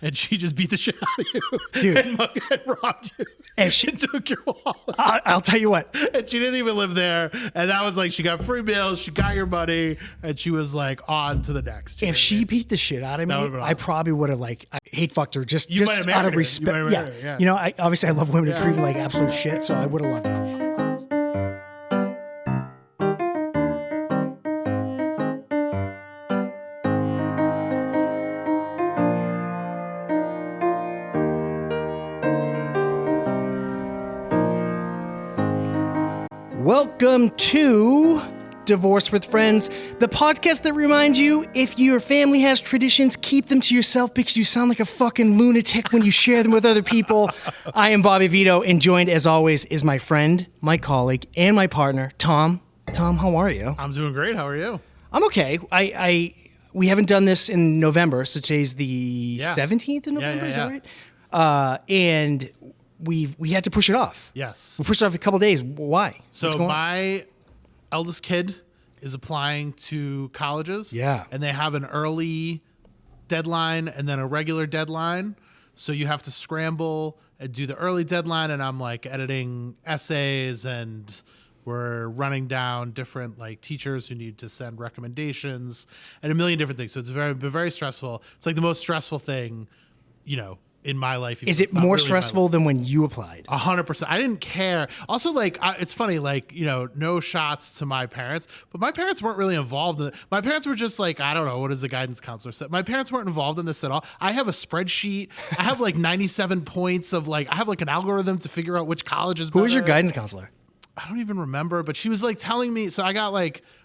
and she just beat the shit out of you, Dude. and robbed you, If she- and took your wallet. I'll tell you what. And she didn't even live there, and that was like she got free meals, she got your money, and she was like on to the next. You know If what I she mean? beat the shit out of me, That would've been I awesome. probably would have like hate fucked her just might have out married of her. You respect. might have Yeah. married her, yeah. You know, obviously I love women who treat me like absolute shit, so I would have loved it. Welcome to Divorce with Friends, the podcast that reminds you if your family has traditions, keep them to yourself because you sound like a fucking lunatic when you share them with other people. I am Bobby Vito, and joined as always is my friend, my colleague, and my partner, Tom. Tom, how are you? I'm doing great. How are you? I'm okay. We haven't done this in November, so today's the 17th of November, is that right? And we had to push it off. Yes. We pushed it off a couple days. Why? So What's going on? my eldest kid is applying to colleges. Yeah. And they have an early deadline and then a regular deadline. So you have to scramble and do the early deadline. And I'm like editing essays, and we're running down different like teachers who need to send recommendations and a million different things. So it's very stressful. It's like the most stressful thing, in my life. Is it more stressful than when you applied? 100%. I didn't care. Also, it's funny, no shots to my parents, but my parents weren't really involved in it. My parents were just like, I don't know, what does the guidance counselor say? My parents weren't involved in this at all. I have a spreadsheet. I have 97 points of I have an algorithm to figure out which college is better. Who was your guidance counselor? I don't even remember, but she was telling me, so I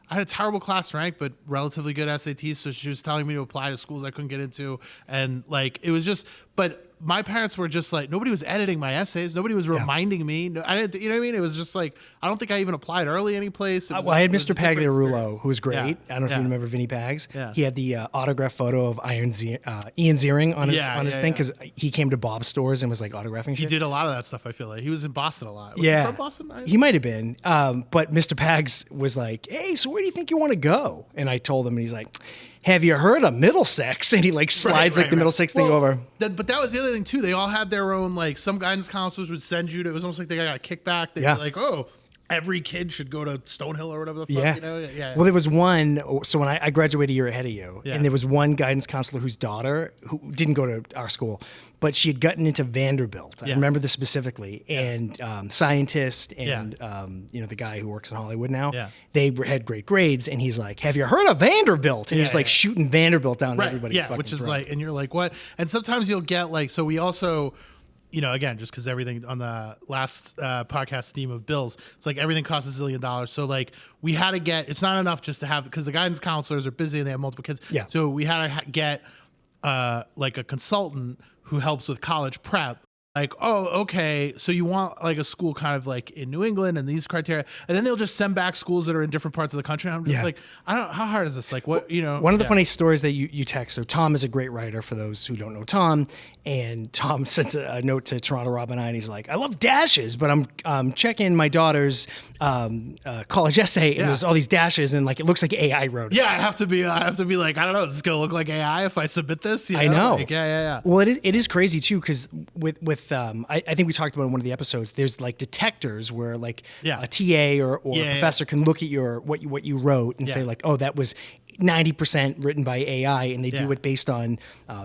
had a terrible class rank, but relatively good SATs. So she was telling me to apply to schools I couldn't get into. And it was just, but my parents were just nobody was editing my essays. Nobody was reminding me. No, I didn't, you know what I mean? It was just I don't think I even applied early any place. I had Mr. Pagliarulo, who was great. Yeah. I don't know if you remember Vinny Pags. Yeah. He had the autograph photo of Ian Ziering on his thing because he came to Bob's stores and was autographing He shit. did a lot of that stuff, I feel like. He was in Boston a lot. Was Yeah. he from Boston? He might have been. But Mr. Pags was like, hey, so where do you think you want to go? And I told him, and he's like, have you heard of Middlesex? And he slides the Middlesex thing over. But that was the other thing too. They all had their own, some guidance counselors would send you to, it was almost like they got a kickback. They'd be like, oh, every kid should go to Stonehill or whatever the fuck, Yeah. Well, there was one, so when I graduated a year ahead of you, Yeah. and there was one guidance counselor whose daughter, who didn't go to our school, but she had gotten into Vanderbilt. I remember this specifically. And scientist and, the guy who works in Hollywood now, they had great grades. And he's like, have you heard of Vanderbilt? And he's shooting Vanderbilt down everybody's fucking which is throat. and you're like, what? And sometimes you'll get so we also, again, just because everything on the last podcast theme of bills, it's everything costs $1 zillion. So we had to get, it's not enough just to have, because the guidance counselors are busy and they have multiple kids. Yeah. So we had to get a consultant who helps with college prep. Oh, okay. So you want a school kind of in New England and these criteria, and then they'll just send back schools that are in different parts of the country. And I'm just I don't. How hard is this? One of the funny stories that you text. So Tom is a great writer. For those who don't know Tom, and Tom sent a note to Toronto Rob and I, and he's like, I love dashes, but I'm checking my daughter's college essay, and there's all these dashes, and it looks like AI wrote it. Yeah, I have to be I don't know. Is this gonna look like AI if I submit this? I know. Yeah. Well, it is crazy too, because with I think we talked about in one of the episodes. There's detectors where a TA or a professor can look at what you wrote and say oh, that was 90% written by AI, and they do it based on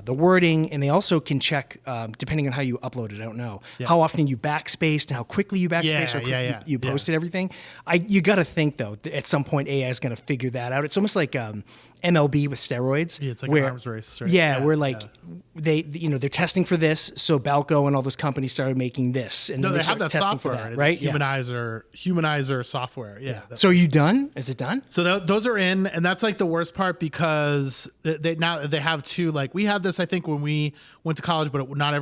the wording, and they also can check depending on how you upload it. I don't know how often you backspaced and how quickly you backspaced or quickly you posted everything. You got to think though that at some point AI is going to figure that out. It's almost like MLB with steroids. Yeah, it's like an arms race. Right? Yeah, where they're testing for this, so Balco and all those companies started making this, and No, then they have that testing software, for that, right? Humanizer software. Yeah. So are you done? Is it done? So those are in, and that's the worst part because they have two. We had this, I think, when we went to college, but not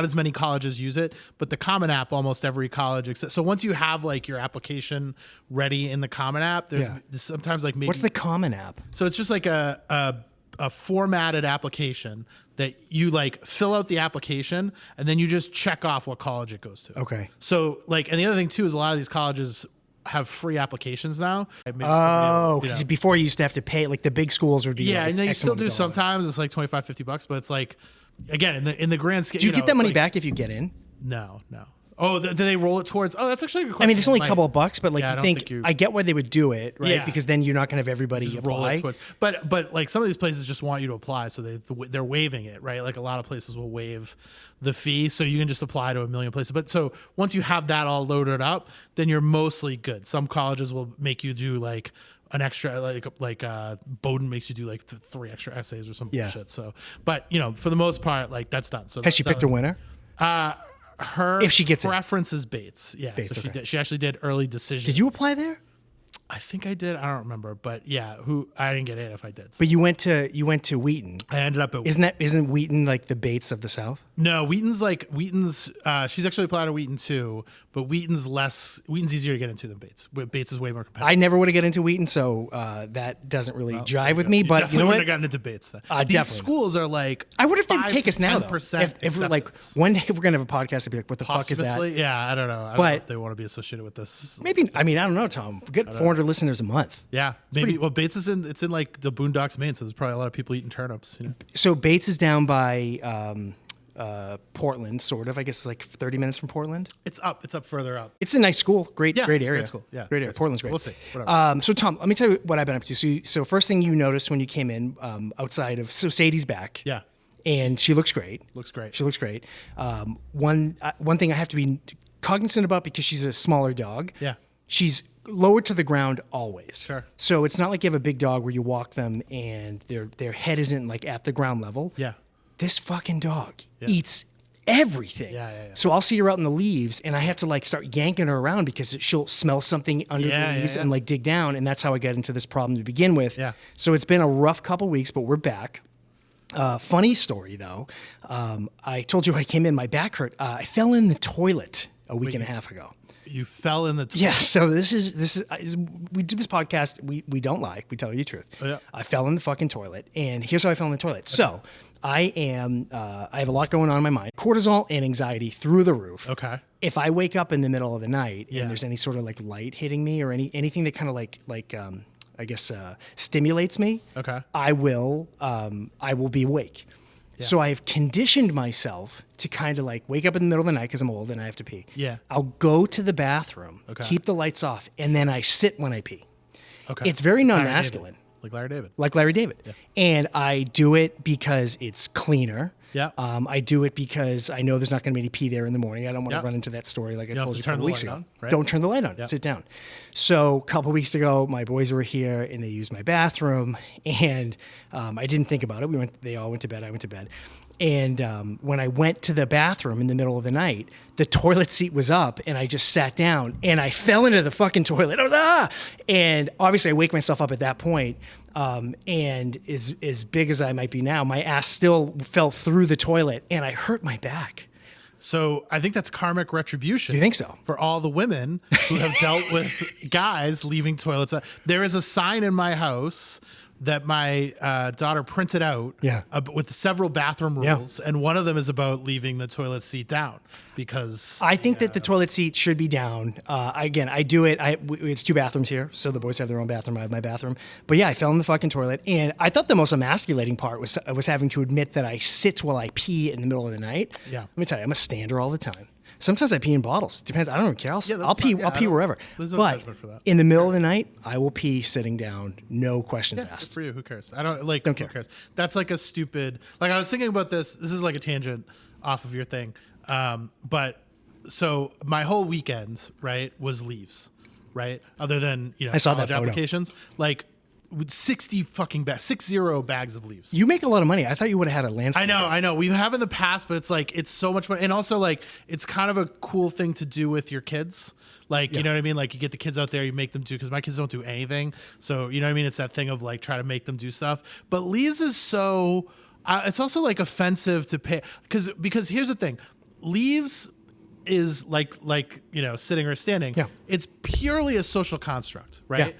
as many colleges use it. But the Common App, almost every college, except so once you have your application ready in the Common App, there's sometimes maybe What's the Common App? So it's just a formatted application that you fill out the application and then you just check off what college it goes to. Okay. So and the other thing too is a lot of these colleges have free applications now. Oh, because before you used to have to pay, the big schools would be and then you X still amount do of dollars. sometimes. It's $25-$50, but it's again, in the grand scale, do you get that money back if you get in? No. Oh, do they roll it towards? Oh, that's actually a good question. I mean, it's only a couple of bucks, but like, I get why they would do it, right? Yeah. Because then you're not going to have everybody just apply. Roll it towards, but like some of these places just want you to apply, so they're waiving it, right? Like a lot of places will waive the fee, so you can just apply to a million places. But so once you have that all loaded up, then you're mostly good. Some colleges will make you do like an extra, like Bowdoin makes you do like 3 extra essays or some bullshit. So, but for the most part, like that's done. So has she picked a winner? Her if she gets preference is Bates. Yeah, Bates, so she actually did early decision. Did you apply there? I think I did. I don't remember, but yeah, I didn't get in if I did. So. But you went to Wheaton. I ended up at Wheaton. Isn't Wheaton like the Bates of the South? No, Wheaton's. She's actually applied to Wheaton too, but Wheaton's easier to get into than Bates. Bates is way more competitive. I never would have get into Wheaton, so that doesn't really jive with me. But you know what? Have gotten into Bates then. These definitely. Schools are like. I wonder if they would take us now though. If we're like one day we're gonna have a podcast and be like, what the fuck is that? Yeah, I don't know. I don't know if they want to be associated with this. Maybe. I mean, I don't know, Tom. We get 400 listeners a month. Yeah, maybe. Well, Bates is in. It's in like the Boondocks, Maine, so there's probably a lot of people eating turnips. So Bates is down by Portland, sort of. I guess it's like 30 minutes from Portland. It's up. It's up further up. It's a nice school. Great area. Great school. Yeah, great area. Portland's great. We'll see. Whatever. So Tom, let me tell you what I've been up to. So first thing you noticed when you came in, outside of Sadie's back. Yeah. And she looks great. She looks great. One thing I have to be cognizant about because she's a smaller dog. Yeah. She's lower to the ground always. Sure. So it's not like you have a big dog where you walk them and their head isn't like at the ground level. Yeah. This fucking dog eats everything. Yeah. So I'll see her out in the leaves and I have to like start yanking her around because she'll smell something under the leaves and like dig down. And that's how I got into this problem to begin with. Yeah. So it's been a rough couple weeks, but we're back. Funny story though. I told you I came in, my back hurt. I fell in the toilet a week and a half ago. You fell in the toilet? Yeah, so this is we do this podcast, we don't lie, we tell you the truth. Oh, yeah. I fell in the fucking toilet, and here's how I fell in the toilet. Okay. So I have a lot going on in my mind. Cortisol and anxiety through the roof. Okay. If I wake up in the middle of the night and there's any sort of like light hitting me or anything that kind of like I guess stimulates me, okay, I will be awake. Yeah. So I've conditioned myself to kind of like wake up in the middle of the night because I'm old and I have to pee. Yeah. I'll go to the bathroom, keep the lights off, and then I sit when I pee. Okay. It's very non-masculine. Like Larry David. Like Larry David. Yeah. And I do it because it's cleaner. Yeah. I do it because I know there's not going to be any pee there in the morning. I don't want to run into that story like I told you a couple weeks ago. On, right? Don't turn the light on. Yep. Sit down. So a couple weeks ago, my boys were here and they used my bathroom, and I didn't think about it. They all went to bed. I went to bed. And when I went to the bathroom in the middle of the night, the toilet seat was up and I just sat down and I fell into the fucking toilet. I was, And obviously I wake myself up at that point. And as big as I might be now, my ass still fell through the toilet and I hurt my back. So I think that's karmic retribution. You think so? For all the women who have dealt with guys leaving toilets. There is a sign in my house that my daughter printed out with several bathroom rules, and one of them is about leaving the toilet seat down because I think that the toilet seat should be down. Again, I do it. It's 2 bathrooms here, so the boys have their own bathroom. I have my bathroom. But yeah, I fell in the fucking toilet, and I thought the most emasculating part was having to admit that I sit while I pee in the middle of the night. Yeah, let me tell you, I'm a stander all the time. Sometimes I pee in bottles. Depends. I don't even care. I'll pee wherever. There's no judgment for that. In the middle of the night, I will pee sitting down. No questions asked. Good for you. Who cares? I don't care. Who cares? That's like a stupid. Like I was thinking about this. This is like a tangent off of your thing. But so my whole weekend, right, was leaves, right? Other than I saw college that photo. applications, like. With 60 bags of leaves. You make a lot of money. I thought you would have had a landscape. I know. We have in the past, but it's like it's so much money, and also like it's kind of a cool thing to do with your kids. Like you know what I mean? Like you get the kids out there, you make them do because my kids don't do anything. So you know what I mean? It's that thing of like try to make them do stuff. But leaves is so. It's also like offensive to pay because here's the thing, leaves is like sitting or standing. Yeah. It's purely a social construct, right? Yeah.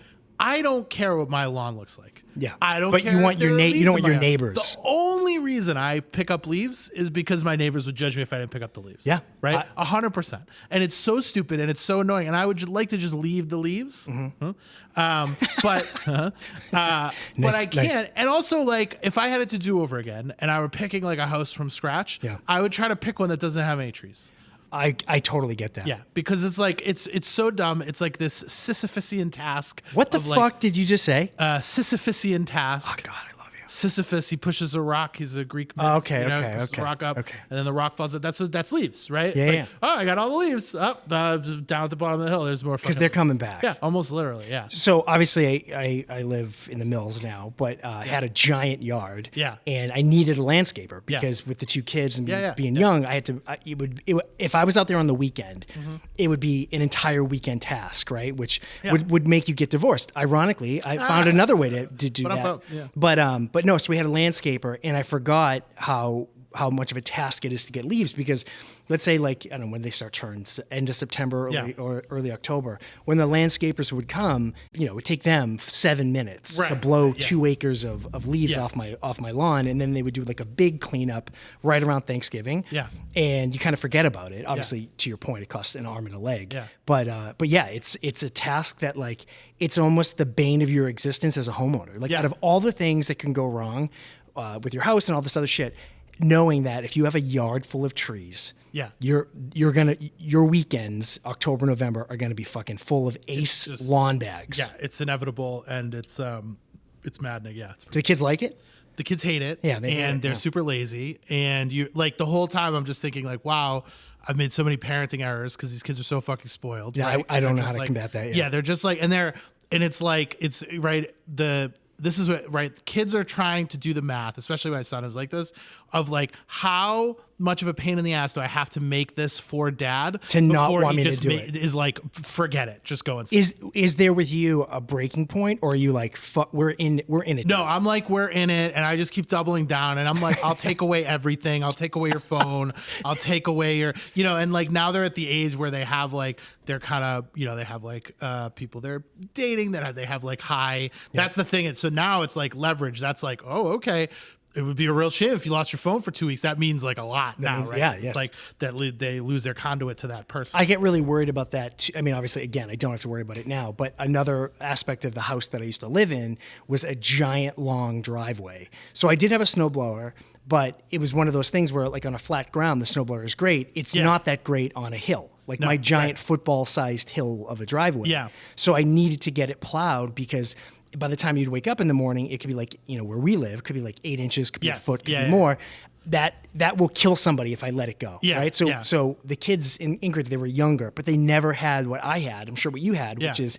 I don't care what my lawn looks like. Yeah. I don't but care. You want your you don't want your neighbors. The only reason I pick up leaves is because my neighbors would judge me if I didn't pick up the leaves. Yeah. Right? 100%. And it's so stupid and it's so annoying. And I would like to just leave the leaves. But but I can't. Nice. And also, like, if I had it to do over again and I were picking like a house from scratch, I would try to pick one that doesn't have any trees. I totally get that. Yeah, because it's like it's so dumb. It's like this Sisyphusian task. What the fuck did you just say? Sisyphusian task. Oh God, I love you. Sisyphus, he pushes a rock. He's a Greek myth. Okay. Pushes a rock up, and then the rock falls. That's leaves, right? Yeah. It's like, oh, I got all the leaves up down at the bottom of the hill. There's more because they're coming back. Yeah, almost literally. Yeah. So obviously, I live in the Mills now, but had a giant yard. Yeah. And I needed a landscaper because with the two kids and being young, I had to. If I was out there on the weekend, it would be an entire weekend task, right? Which would make you get divorced. Ironically, I found another way to do that. But no, so we had a landscaper, and I forgot how much of a task it is to get leaves because let's say like, I don't know when they start turns, end of September or early October, when the landscapers would come, it would take them 7 minutes to blow 2 acres of leaves off my lawn. And then they would do like a big cleanup right around Thanksgiving. Yeah. And you kind of forget about it. Obviously, to your point, it costs an arm and a leg. Yeah. But yeah, it's a task that like, it's almost the bane of your existence as a homeowner. Like out of all the things that can go wrong with your house and all this other shit, knowing that if you have a yard full of trees, your weekends, October, November, are gonna be fucking full of lawn bags. Yeah, it's inevitable and it's maddening. Yeah. Do the kids like it? The kids hate it. Yeah, they're super lazy. And you like the whole time I'm just thinking like, wow, I've made so many parenting errors because these kids are so fucking spoiled. Yeah, right? I don't know how to combat that. Yeah, they're just like, and it's like, it's right. This is what, right? Kids are trying to do the math, especially my son is like this, of like, how much of a pain in the ass do I have to make this for dad to not want me to do it? Is like, forget it, just go inside. Is there with you a breaking point, or are you like, fuck, we're in it? No, I'm like, we're in it, and I just keep doubling down, and I'm like, I'll take away everything. I'll take away your phone. I'll take away your, and like now they're at the age where they have like, they're kind of, they have like people they're dating that they have like high. That's the thing. And so now it's like leverage. That's like, oh, okay. It would be a real shame if you lost your phone for 2 weeks. That means like a lot now, right? Yeah, it's like that they lose their conduit to that person. I get really worried about that. I mean, obviously, again, I don't have to worry about it now. But another aspect of the house that I used to live in was a giant, long driveway. So I did have a snowblower, but it was one of those things where, like on a flat ground, the snowblower is great. It's not that great on a hill, like my giant football-sized hill of a driveway. Yeah. So I needed to get it plowed because by the time you'd wake up in the morning, it could be like, where we live, could be like 8 inches, could be a foot, could be more. That will kill somebody if I let it go. Yeah. Right. So the kids in Ingrid, they were younger, but they never had what I had. I'm sure what you had, which is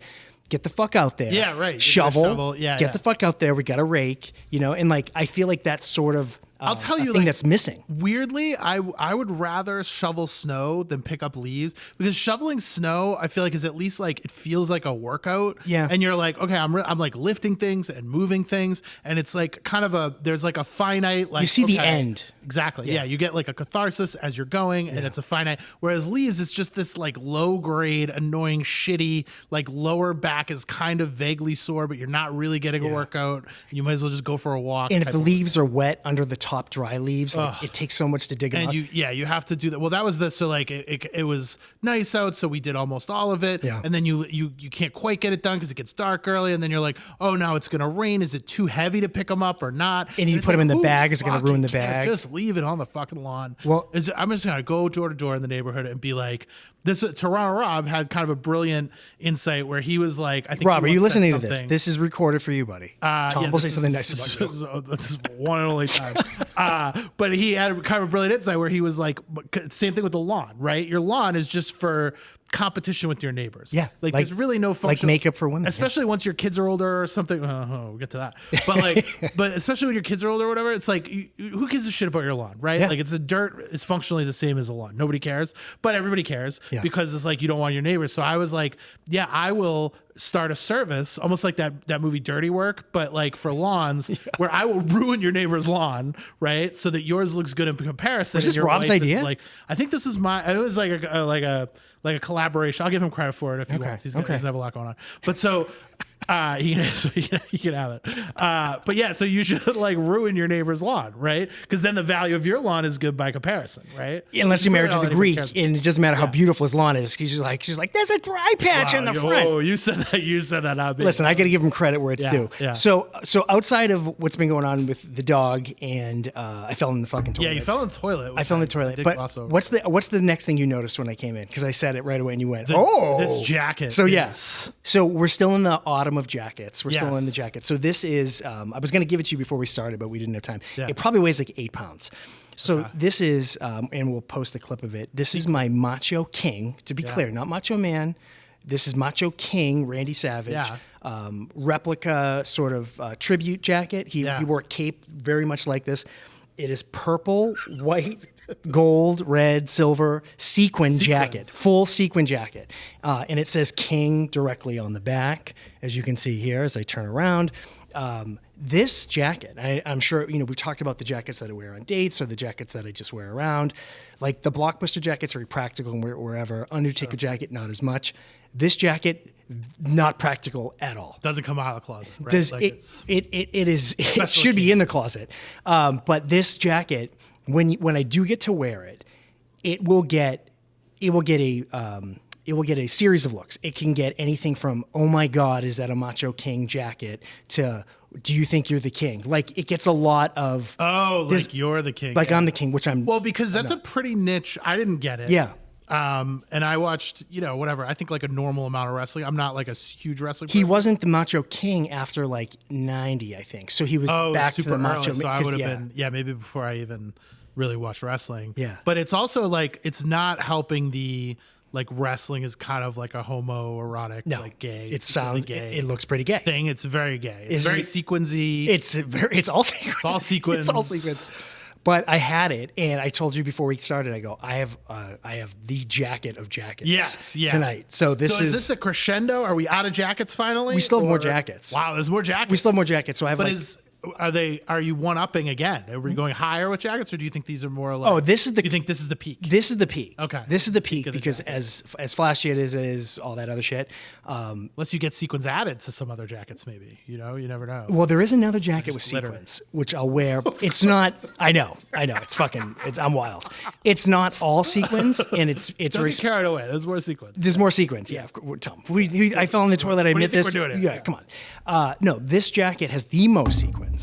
get the fuck out there. Yeah, right. Shovel. Get the fuck out there. We got a rake, and like I feel like that's sort of I'll tell you, thing like, that's missing. Weirdly, I would rather shovel snow than pick up leaves because shoveling snow, I feel like is at least like it feels like a workout. Yeah. And you're like, okay, I'm like lifting things and moving things, and it's like kind of there's like a finite like you see the end. Exactly. Yeah. You get like a catharsis as you're going, and it's a finite. Whereas leaves, it's just this like low grade, annoying, shitty. Like lower back is kind of vaguely sore, but you're not really getting a workout. You might as well just go for a walk. And if the leaves are wet under the top dry leaves, like, it takes so much to dig them up. You have to do that. Well, that was so like it was nice out, so we did almost all of it. Yeah. And then you can't quite get it done because it gets dark early, and then you're like, oh, now it's gonna rain. Is it too heavy to pick them up or not? And you put them in the bag. Is it gonna ruin the bag? Just leave it on the fucking lawn. Well, I'm just gonna go door to door in the neighborhood and be like, this. Toronto Rob had kind of a brilliant insight where he was like, I think. Rob, are you listening to this? This is recorded for you, buddy. Tom will say something nice about you. This is one and only time. But he had kind of a brilliant insight where he was like, same thing with the lawn, right? Your lawn is just for competition with your neighbors. Yeah. Like there's really no function. Like makeup for women. Especially once your kids are older or something. We'll get to that. But like, but especially when your kids are older or whatever, it's like, who gives a shit about your lawn, right? Yeah. Like the dirt is functionally the same as a lawn. Nobody cares, but everybody cares because it's like, you don't want your neighbors. So I was like, yeah, I will start a service almost like that movie Dirty Work, but like for lawns where I will ruin your neighbor's lawn, right? So that yours looks good in comparison. Was this Rob's idea? Like, I think this is it was like a collaboration. I'll give him credit for it if he wants. He doesn't have a lot going on. But so You can have it. But yeah, so you should like ruin your neighbor's lawn, right? Because then the value of your lawn is good by comparison, right? Unless you're married to the Greek, and it doesn't matter how beautiful his lawn is. She's like, there's a dry patch in the front. Oh, you said that. You said that. Listen, I got to give him credit where it's due. Yeah. So outside of what's been going on with the dog, and I fell in the fucking toilet. Yeah, you fell in the toilet. I fell in the toilet. But what's the next thing you noticed when I came in? Because I said it right away, and you went, this jacket. So yes. So we're still in the autumn of jackets. We're still in the jacket. So this is, I was going to give it to you before we started, but we didn't have time. Yeah. It probably weighs like 8 pounds. So this is, and we'll post a clip of it. This is my Macho King, to be clear, not Macho Man. This is Macho King, Randy Savage. Yeah. Replica sort of tribute jacket. He wore a cape very much like this. It is purple, white, gold, red, silver, sequin jacket, full sequin jacket. And it says King directly on the back, as you can see here as I turn around. This jacket, I'm sure, we've talked about the jackets that I wear on dates or the jackets that I just wear around. Like the Blockbuster jacket's very practical and wherever. Undertaker jacket, not as much. This jacket, not practical at all. Doesn't come out of the closet, right? It should be in the closet. But this jacket, when I do get to wear it, it will get a series of looks. It can get anything from, oh my God, is that a Macho King jacket, to do you think you're the king? Like it gets a lot of like you're the king. Like I'm the king, which I'm because that's a pretty niche. I didn't get it. Yeah. And I watched, whatever. I think like a normal amount of wrestling. I'm not like a huge wrestling person. He wasn't the Macho King after like 90, I think. So he was back to the Macho. So I would have been, maybe before I even really watched wrestling. Yeah. But it's also like, it's not helping the, like wrestling is kind of like a homoerotic, like gay. It sounds gay. It looks pretty gay. Thing. It's very gay. It's very sequensy. It's all sequence. It's all sequence. It's all sequence. But I had it, and I told you before we started. I go, I have the jacket of jackets. Tonight. So is this a crescendo? Are we out of jackets finally? We still have more jackets. Wow, there's more jackets. We still have more jackets. So I have. Are you one-upping again? Are we going higher with jackets, or do you think these are more like... this is the... You think this is the peak? This is the peak. Okay. This is the peak because as flashy it is all that other shit. Unless you get sequins added to some other jackets, maybe. You never know. Well, there is another jacket with sequins, which I'll wear. It's not... I know. I'm wild. It's not all sequins, and it's Don't get carried away. There's more sequins. There's more sequins, yeah. Tom, I fell in the toilet. I admit this. We're doing it. Yeah, come on. No, this jacket has the most sequins.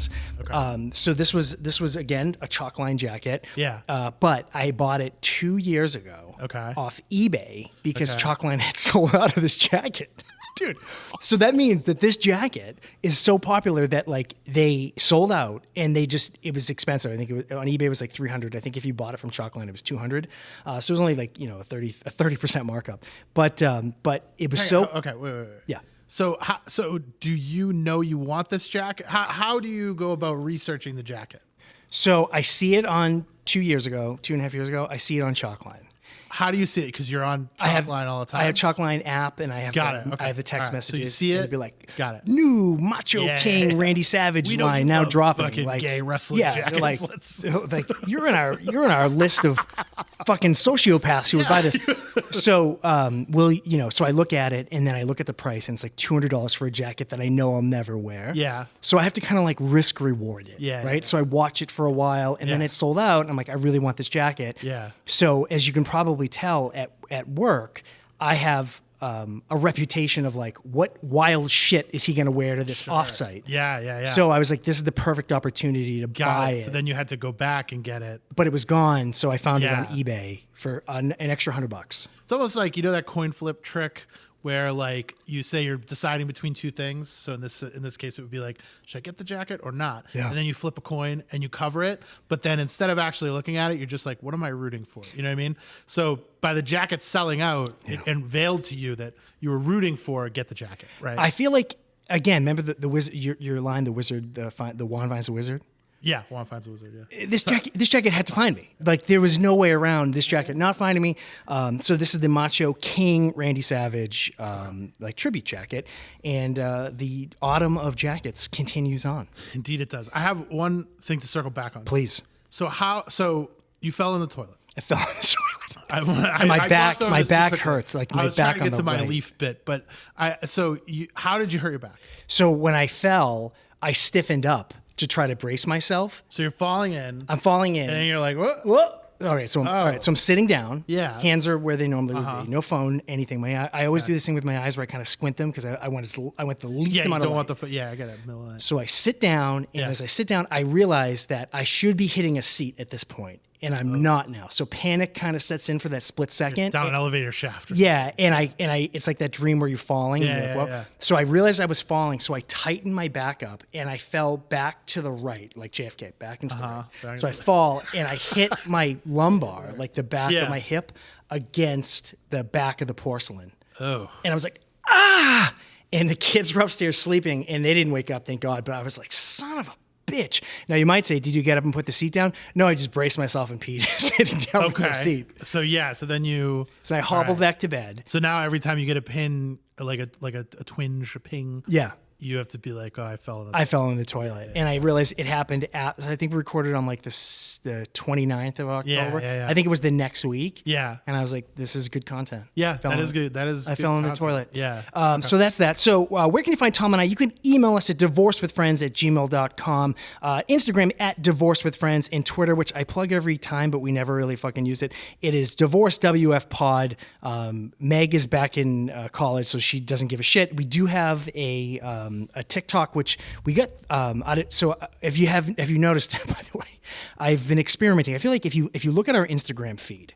Okay. So this was again a chalkline jacket. Yeah. But I bought it 2 years ago. Okay. Off eBay because Chalkline had sold out of this jacket. Dude. So that means that this jacket is so popular that like they sold out and it was expensive. I think on eBay it was like $300. I think if you bought it from Chalkline it was $200. So it was only like, a 30% markup. But it was Okay, wait. Yeah. So do you want this jacket? How do you go about researching the jacket? So I see it on 2.5 years ago. I see it on Chalkline. How do you see it? Because you're on Chalkline all the time. I have Chalkline app, and I have I have the text messages. So you see it? It'd be like, got it. New Macho King Randy Savage line now dropping. Fucking like gay wrestling jackets. Like you're in our list of fucking sociopaths who would buy this. So so I look at it, and then I look at the price, and it's like $200 for a jacket that I know I'll never wear. Yeah. So I have to kind of like risk reward it. Yeah. Right. So I watch it for a while, and then it's sold out, and I'm like, I really want this jacket. Yeah. So as you can probably tell at work, I have a reputation of like, what wild shit is he going to wear to this offsite? Yeah. So I was like, this is the perfect opportunity to buy it. So then you had to go back and get it. But it was gone, so I found it on eBay for an extra $100. It's almost like, that coin flip trick where like you say you're deciding between two things. So in this case, it would be like, should I get the jacket or not? Yeah. And then you flip a coin and you cover it. But then instead of actually looking at it, you're just like, what am I rooting for? You know what I mean? So by the jacket selling out, it unveiled to you that you were rooting for get the jacket, right? I feel like, again, remember the wizard, your line, the wizard, the wand finds the wizard? Yeah, Juan finds a wizard. Yeah, this jacket had to find me. Like there was no way around this jacket not finding me. So this is the Macho King Randy Savage like tribute jacket, and the autumn of jackets continues on. Indeed, it does. I have one thing to circle back on. Please. So you fell in the toilet. I fell in the toilet. my back hurts. Like my I was back trying to get to my right. leaf bit, but how did you hurt your back? So when I fell, I stiffened up to try to brace myself. So you're falling in. I'm falling in. And then you're like, what? Whoa. All right, so I'm sitting down. Yeah. Hands are where they normally would be. No phone, anything. I always do this thing with my eyes where I kind of squint them because I want the least amount of light. I got it. No light. So I sit down, and as I sit down, I realize that I should be hitting a seat at this point, and I'm not now. So panic kind of sets in for that split second. Down an elevator shaft. Yeah, and I it's like that dream where you're falling. Yeah. So I realized I was falling, so I tightened my back up, and I fell back to the right, like JFK, back into the right. So I fall, and I hit my lumbar, like the back of my hip, against the back of the porcelain. Oh. And I was like, ah! And the kids were upstairs sleeping, and they didn't wake up, thank God. But I was like, son of a bitch. Now, you might say, did you get up and put the seat down? No, I just braced myself and peed sitting down in the seat. So So I hobbled back to bed. So now every time you get a pin, like a twinge, a ping. Yeah. You have to be like, oh, I fell in the toilet. And I realized it happened I think we recorded on like the 29th of October. Yeah. I think it was the next week. Yeah. And I was like, this is good content. Yeah, that is good. I fell in the toilet. Yeah. So that's that. So where can you find Tom and I? You can email us at divorcewithfriends@gmail.com, Instagram at divorcewithfriends, and Twitter, which I plug every time, but we never really fucking use it. It is divorcewfpod. Meg is back in college, so she doesn't give a shit. We do have a TikTok, which we got. So have you noticed? By the way, I've been experimenting. I feel like if you look at our Instagram feed,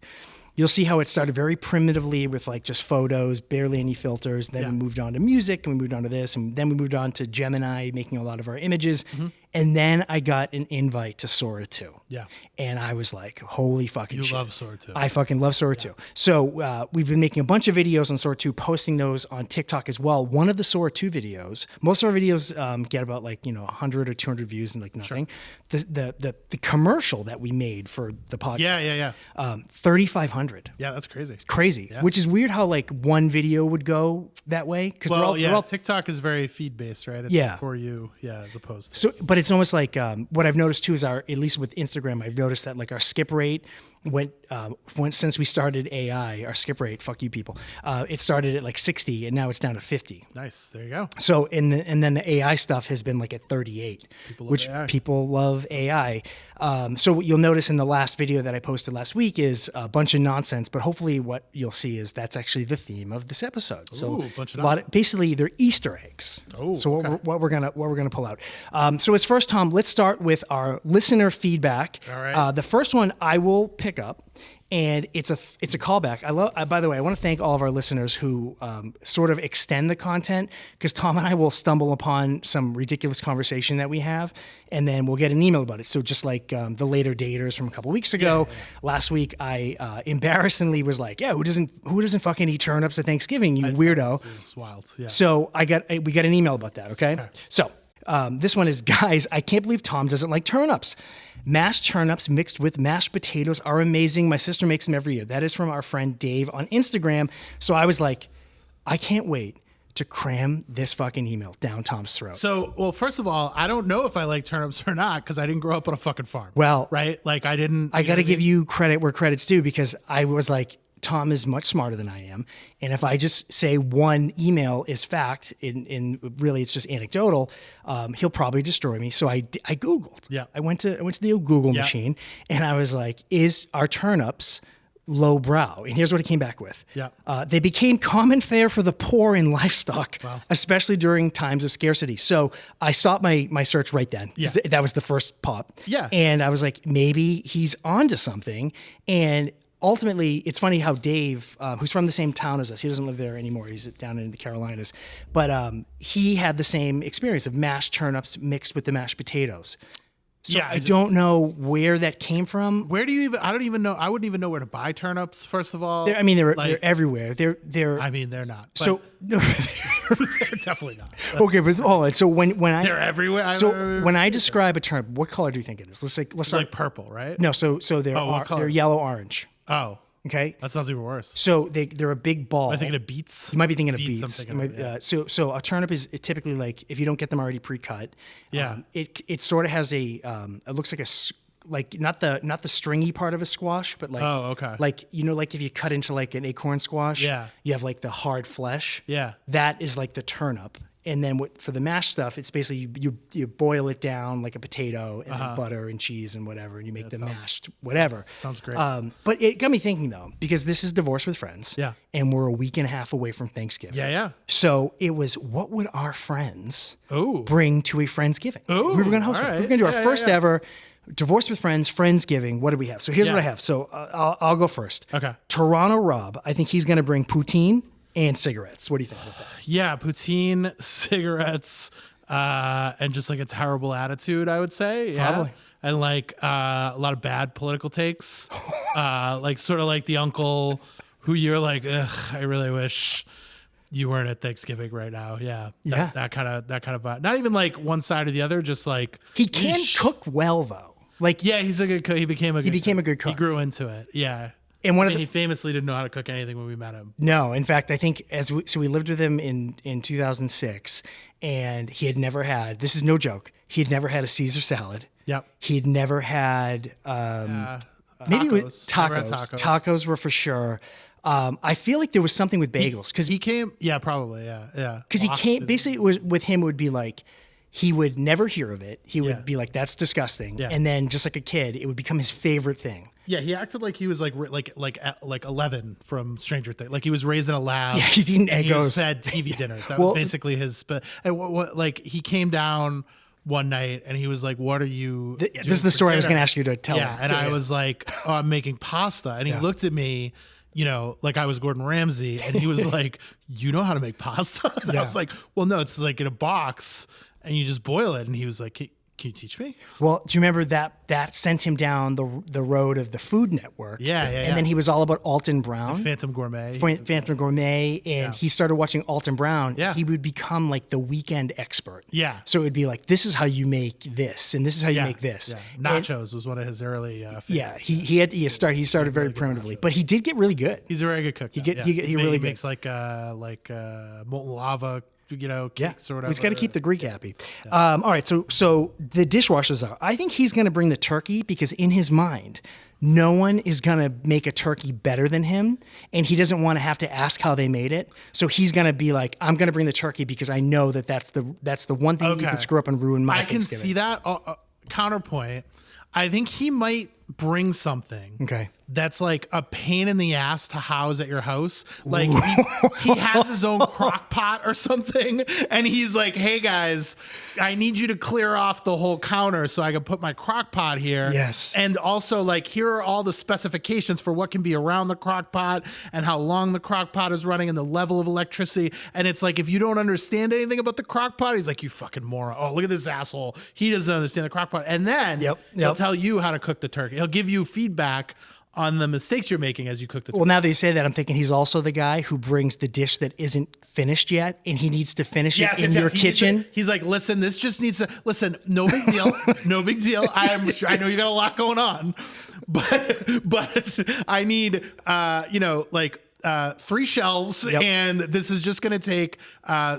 you'll see how it started very primitively with like just photos, barely any filters. Then we moved on to music, and we moved on to this, and then we moved on to Gemini making a lot of our images. Mm-hmm. And then I got an invite to Sora 2. Yeah. And I was like, holy fucking shit. You love Sora 2. I fucking love Sora 2. So we've been making a bunch of videos on Sora 2, posting those on TikTok as well. One of the Sora 2 videos, most of our videos get about 100 or 200 views and like nothing. Sure. The commercial that we made for the podcast. 3,500. Yeah, that's crazy. It's crazy. Yeah. Which is weird how like one video would go that way. TikTok is very feed based, right? It's for you, as opposed to. So, but it's almost like what I've noticed too is at least with Instagram, I've noticed that like our skip rate went since we started AI, our skip rate, fuck you people, it started at like 60 and now it's down to 50. Nice, there you go. So and then the AI stuff has been like at 38, people love AI. So what you'll notice in the last video that I posted last week is a bunch of nonsense, but hopefully what you'll see is that's actually the theme of this episode. So a bunch of basically they're Easter eggs. What we're gonna pull out. So as first, Tom, let's start with our listener feedback. All right. The first one I will pick up, and it's a callback. By the way, I want to thank all of our listeners who sort of extend the content, because Tom and I will stumble upon some ridiculous conversation that we have, and then we'll get an email about it. So just like the later daters from a couple weeks ago, last week I embarrassingly was like, who doesn't fucking eat turnips at Thanksgiving, you weirdo. This is wild. Yeah. So we got an email about that. Okay. So. This one is, guys, I can't believe Tom doesn't like turnips. Mashed turnips mixed with mashed potatoes are amazing. My sister makes them every year. That is from our friend Dave on Instagram. So I was like, I can't wait to cram this fucking email down Tom's throat. So, well, first of all, I don't know if I like turnips or not because I didn't grow up on a fucking farm. Well, right? Like I didn't. I got to give you credit where credit's due, because I was like, Tom is much smarter than I am. And if I just say one email is fact, in really it's just anecdotal, he'll probably destroy me. So I Googled. Yeah. I went to the old Google machine, and I was like, is our turnips lowbrow? And here's what it came back with. Yeah. They became common fare for the poor in livestock, especially during times of scarcity. So I stopped my search right then. Yeah. That was the first pop. Yeah. And I was like, maybe he's onto something. And ultimately, it's funny how Dave, who's from the same town as us, he doesn't live there anymore. He's down in the Carolinas. But he had the same experience of mashed turnips mixed with the mashed potatoes. So I don't know where that came from. Where do you even? I don't even know. I wouldn't even know where to buy turnips. First of all, they're everywhere. They're. I mean, they're not. So they're definitely not. Okay, but hold on. So when they're everywhere. When I describe a turnip, what color do you think it is? Let's start like purple, right? No. So they're yellow orange. Oh. Okay. That sounds even worse. So they're a big ball. Am I thinking of beets? You might be thinking of beets. So a turnip is typically, like, if you don't get them already pre-cut, it sort of has it looks like like not the stringy part of a squash, but like like like if you cut into like an acorn squash, you have like the hard flesh. Yeah, that is like the turnip. And then for the mashed stuff, it's basically you boil it down like a potato and then butter and cheese and whatever, and you make the mashed whatever. Sounds great. But it got me thinking though, because this is Divorce with Friends. Yeah. And we're a week and a half away from Thanksgiving. Yeah. So it was, what would our friends Ooh. bring to a Friendsgiving? Ooh, we were going to host it. We were going to do our first ever Divorce with Friends, Friendsgiving. What do we have? So here's what I have. So I'll go first. Okay. Toronto Rob, I think he's going to bring poutine and cigarettes. What do you think about that? Yeah, poutine, cigarettes, and just like a terrible attitude, I would say. Yeah. Probably. And like a lot of bad political takes. Like sort of like the uncle who you're like, ugh, I really wish you weren't at Thanksgiving right now. Yeah. That kind of vibe. Not even like one side or the other, just like he can cook well though. Like he's a good cook. He became a good cook. He grew into it. Yeah. And he famously didn't know how to cook anything when we met him. No, in fact, I think we lived with him in 2006, and he had never had, this is no joke, he had never had a Caesar salad. Yep. He'd never had maybe tacos. Tacos were for sure. I feel like there was something with bagels because he came. Yeah, probably. Yeah. Because he came. Basically, with him it would be like he would never hear of it. He would be like, "That's disgusting," and then just like a kid, it would become his favorite thing. Yeah, he acted like he was like 11 from Stranger Things. Like he was raised in a lab. Yeah, he's eating Eggos. He was fed TV dinners. That was basically his. And what like he came down one night and he was like, "What are you?" This is the story I was going to ask you to tell. Yeah, and I was like, "Oh, I'm making pasta," and he looked at me, like I was Gordon Ramsay, and he was like, "You know how to make pasta?" And I was like, "Well, no, it's like in a box, and you just boil it." And he was like, "Can you teach me?" Well, do you remember that sent him down the road of the Food Network? Yeah. And then he was all about Alton Brown. Phantom Gourmet. Phantom Gourmet, and he started watching Alton Brown. Yeah. He would become like the weekend expert. Yeah. So it would be like, this is how you make this, and this is how you make this. Yeah. Nachos was one of his early favorites. Yeah, he started very primitively, but he did get really good. He's a very good cook. He really makes like molten lava, cakes or whatever. He's got to keep the Greek happy. All right, so the dishwashers are. I think he's going to bring the turkey because in his mind, no one is going to make a turkey better than him, and he doesn't want to have to ask how they made it. So he's going to be like, I'm going to bring the turkey because I know that's the one thing that you can screw up and ruin my Thanksgiving. I can see that. Counterpoint, I think he might bring something that's like a pain in the ass to house at your house. Like he has his own crock pot or something, and he's like, "Hey guys, I need you to clear off the whole counter so I can put my crock pot here." Yes. And also, like, here are all the specifications for what can be around the crock pot and how long the crock pot is running and the level of electricity. And it's like, if you don't understand anything about the crock pot, he's like, "You fucking moron. Oh, look at this asshole. He doesn't understand the crock pot." And then he'll tell you how to cook the turkey. He'll give you feedback on the mistakes you're making as you cook the turkey. Well, now that you say that, I'm thinking he's also the guy who brings the dish that isn't finished yet, and he needs to finish it in your kitchen. He's like, "Listen, this just needs to listen. No big deal. No big deal. I know you got a lot going on, but I need 3 shelves, and this is just going to take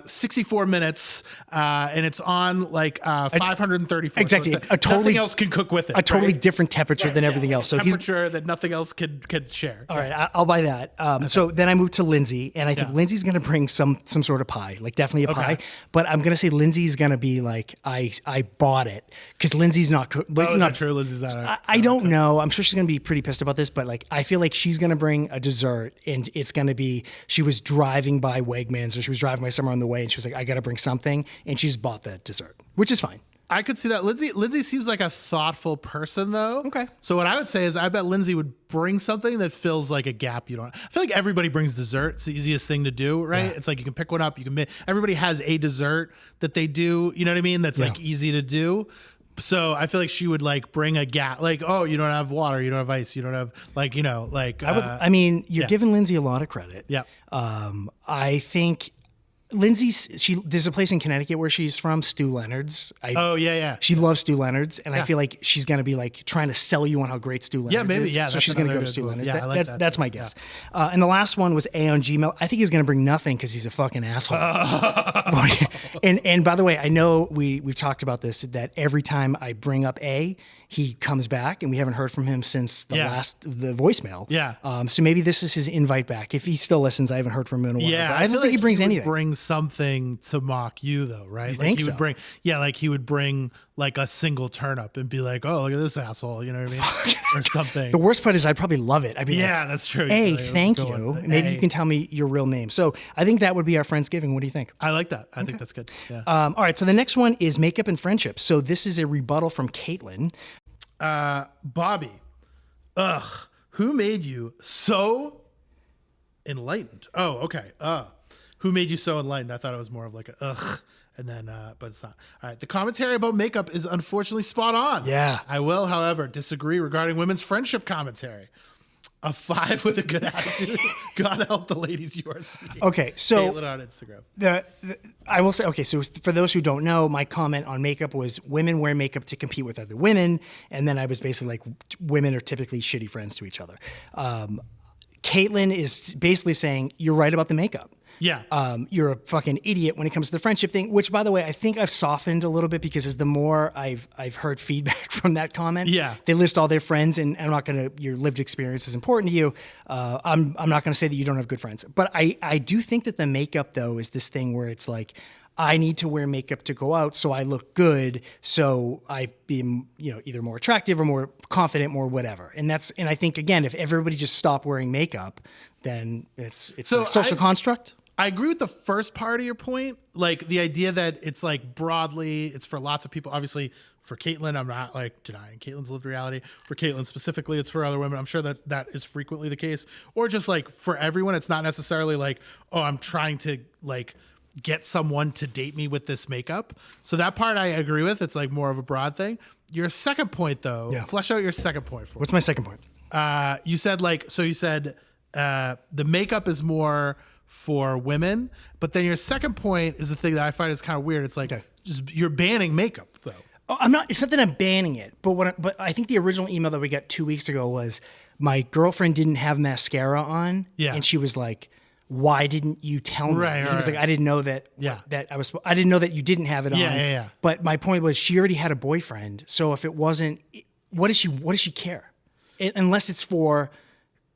64 minutes, and it's on like 534. Exactly. So nothing else can cook with it. A totally different temperature than everything else. So temperature that nothing else could share. All right, I'll buy that. So then I moved to Lindsay, and I think Lindsay's going to bring some sort of pie, like definitely a pie. But I'm going to say Lindsay's going to be like, I bought it because Lindsay's not. Lindsay's not true. Lindsay's not. I don't know. I'm sure she's going to be pretty pissed about this, but like I feel like she's going to bring a dessert, and it's going to be, she was driving by Wegmans or she was driving by somewhere on the way, and she was like, I got to bring something, and she just bought that dessert, which is fine. I could see that. Lindsay seems like a thoughtful person, though. Okay. So what I would say is I bet Lindsay would bring something that fills like a gap you don't. I feel like everybody brings dessert. It's the easiest thing to do, right? Yeah. It's like you can pick one up. Everybody has a dessert that they do. You know what I mean? That's like easy to do. So I feel like she would like bring a gap, like, oh, you don't have water, you don't have ice, you don't have you're giving Lindsay a lot of credit. Yeah. I think Lindsay, there's a place in Connecticut where she's from, Stu Leonard's. Yeah. She loves Stu Leonard's, and I feel like she's gonna be like trying to sell you on how great Stu Leonard's maybe, is. Yeah, so she's gonna go to Stu Leonard's. Yeah, I like that. That's my guess. Yeah. And the last one was A on Gmail. I think he's gonna bring nothing because he's a fucking asshole. and by the way, I know we've talked about this, that every time I bring up A, he comes back, and we haven't heard from him since the voicemail. Yeah. So maybe this is his invite back. If he still listens, I haven't heard from him in a while. Yeah, I don't think he brings anything. Bring something to mock you, though, right? You think he so? would bring, like he would bring like a single turnip and be like, "Oh, look at this asshole," you know what I mean, or something. The worst part is I'd probably love it. I'd be like, that's true. Hey, like, thank you. Maybe you can tell me your real name. So I think that would be our Friendsgiving. What do you think? I like that. I think that's good. Yeah. All right. So the next one is makeup and friendship. So this is a rebuttal from Caitlin. Bobby, who made you so enlightened? Oh, okay. Who made you so enlightened? I thought it was more of like a and then but it's not. All right, the commentary about makeup is unfortunately spot on. Yeah. I will, however, disagree regarding women's friendship commentary. A 5 with a good attitude. God help the ladies you are seeing. Okay, so Caitlin on Instagram. I will say, okay, so for those who don't know, my comment on makeup was women wear makeup to compete with other women, and then I was basically like, women are typically shitty friends to each other. Caitlin is basically saying, you're right about the makeup. Yeah. You're a fucking idiot when it comes to the friendship thing, which, by the way, I think I've softened a little bit because as the more I've heard feedback from that comment, they list all their friends, and I'm not going to, your lived experience is important to you. I'm not going to say that you don't have good friends, but I do think that the makeup, though, is this thing where it's like, I need to wear makeup to go out so I look good, so I be, either more attractive or more confident, more whatever. And I think, again, if everybody just stopped wearing makeup, then it's so a social construct. I agree with the first part of your point, like the idea that it's like broadly, it's for lots of people. Obviously, for Caitlin, I'm not like denying Caitlin's lived reality. For Caitlin specifically, it's for other women. I'm sure that is frequently the case. Or just like for everyone, it's not necessarily like, oh, I'm trying to like get someone to date me with this makeup. So that part I agree with. It's like more of a broad thing. Your second point, though, flesh out your second point for me. What's my second point? You said the makeup is more for women, but then your second point is the thing that I find is kind of weird. It's like just you're banning makeup, though. Oh, I'm not. It's not that I'm banning it, but I think the original email that we got 2 weeks ago was my girlfriend didn't have mascara on, and she was like, "Why didn't you tell me?" Right, and he was like, "I didn't know that. I didn't know that you didn't have it on." Yeah. But my point was, she already had a boyfriend, so if it wasn't, what does she care? Unless it's for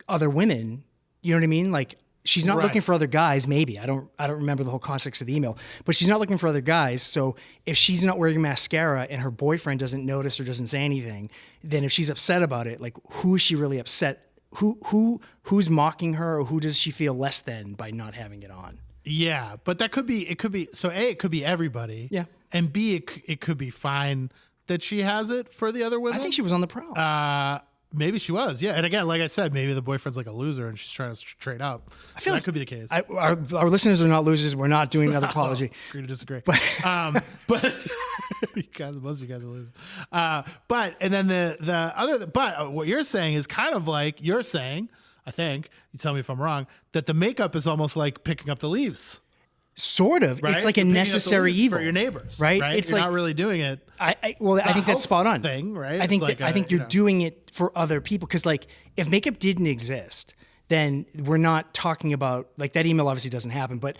other women, you know what I mean? Like, she's not looking for other guys. Maybe I don't remember the whole context of the email, but she's not looking for other guys. So if she's not wearing mascara and her boyfriend doesn't notice or doesn't say anything, then if she's upset about it, like, who is she really upset? Who's mocking her, or who does she feel less than by not having it on? Yeah, but it could be. So A, it could be everybody. Yeah, and B, it could be fine that she has it for the other women. I think she was on the prowl. Maybe she was, yeah. And again, like I said, maybe the boyfriend's like a loser and she's trying to trade up. I feel like that could be the case. Our listeners are not losers. We're not doing another apology. Agree to disagree. But most of you guys are losers. But and then the other. But what you're saying is kind of like you're saying. I think you tell me if I'm wrong. That the makeup is almost like picking up the leaves. Sort of. Right? It's like a necessary evil for your neighbors, right? It's you're not really doing it. I think that's spot on. Thing, right? I think you're doing it for other people, because like if makeup didn't exist, then we're not talking about, like, that email obviously doesn't happen. But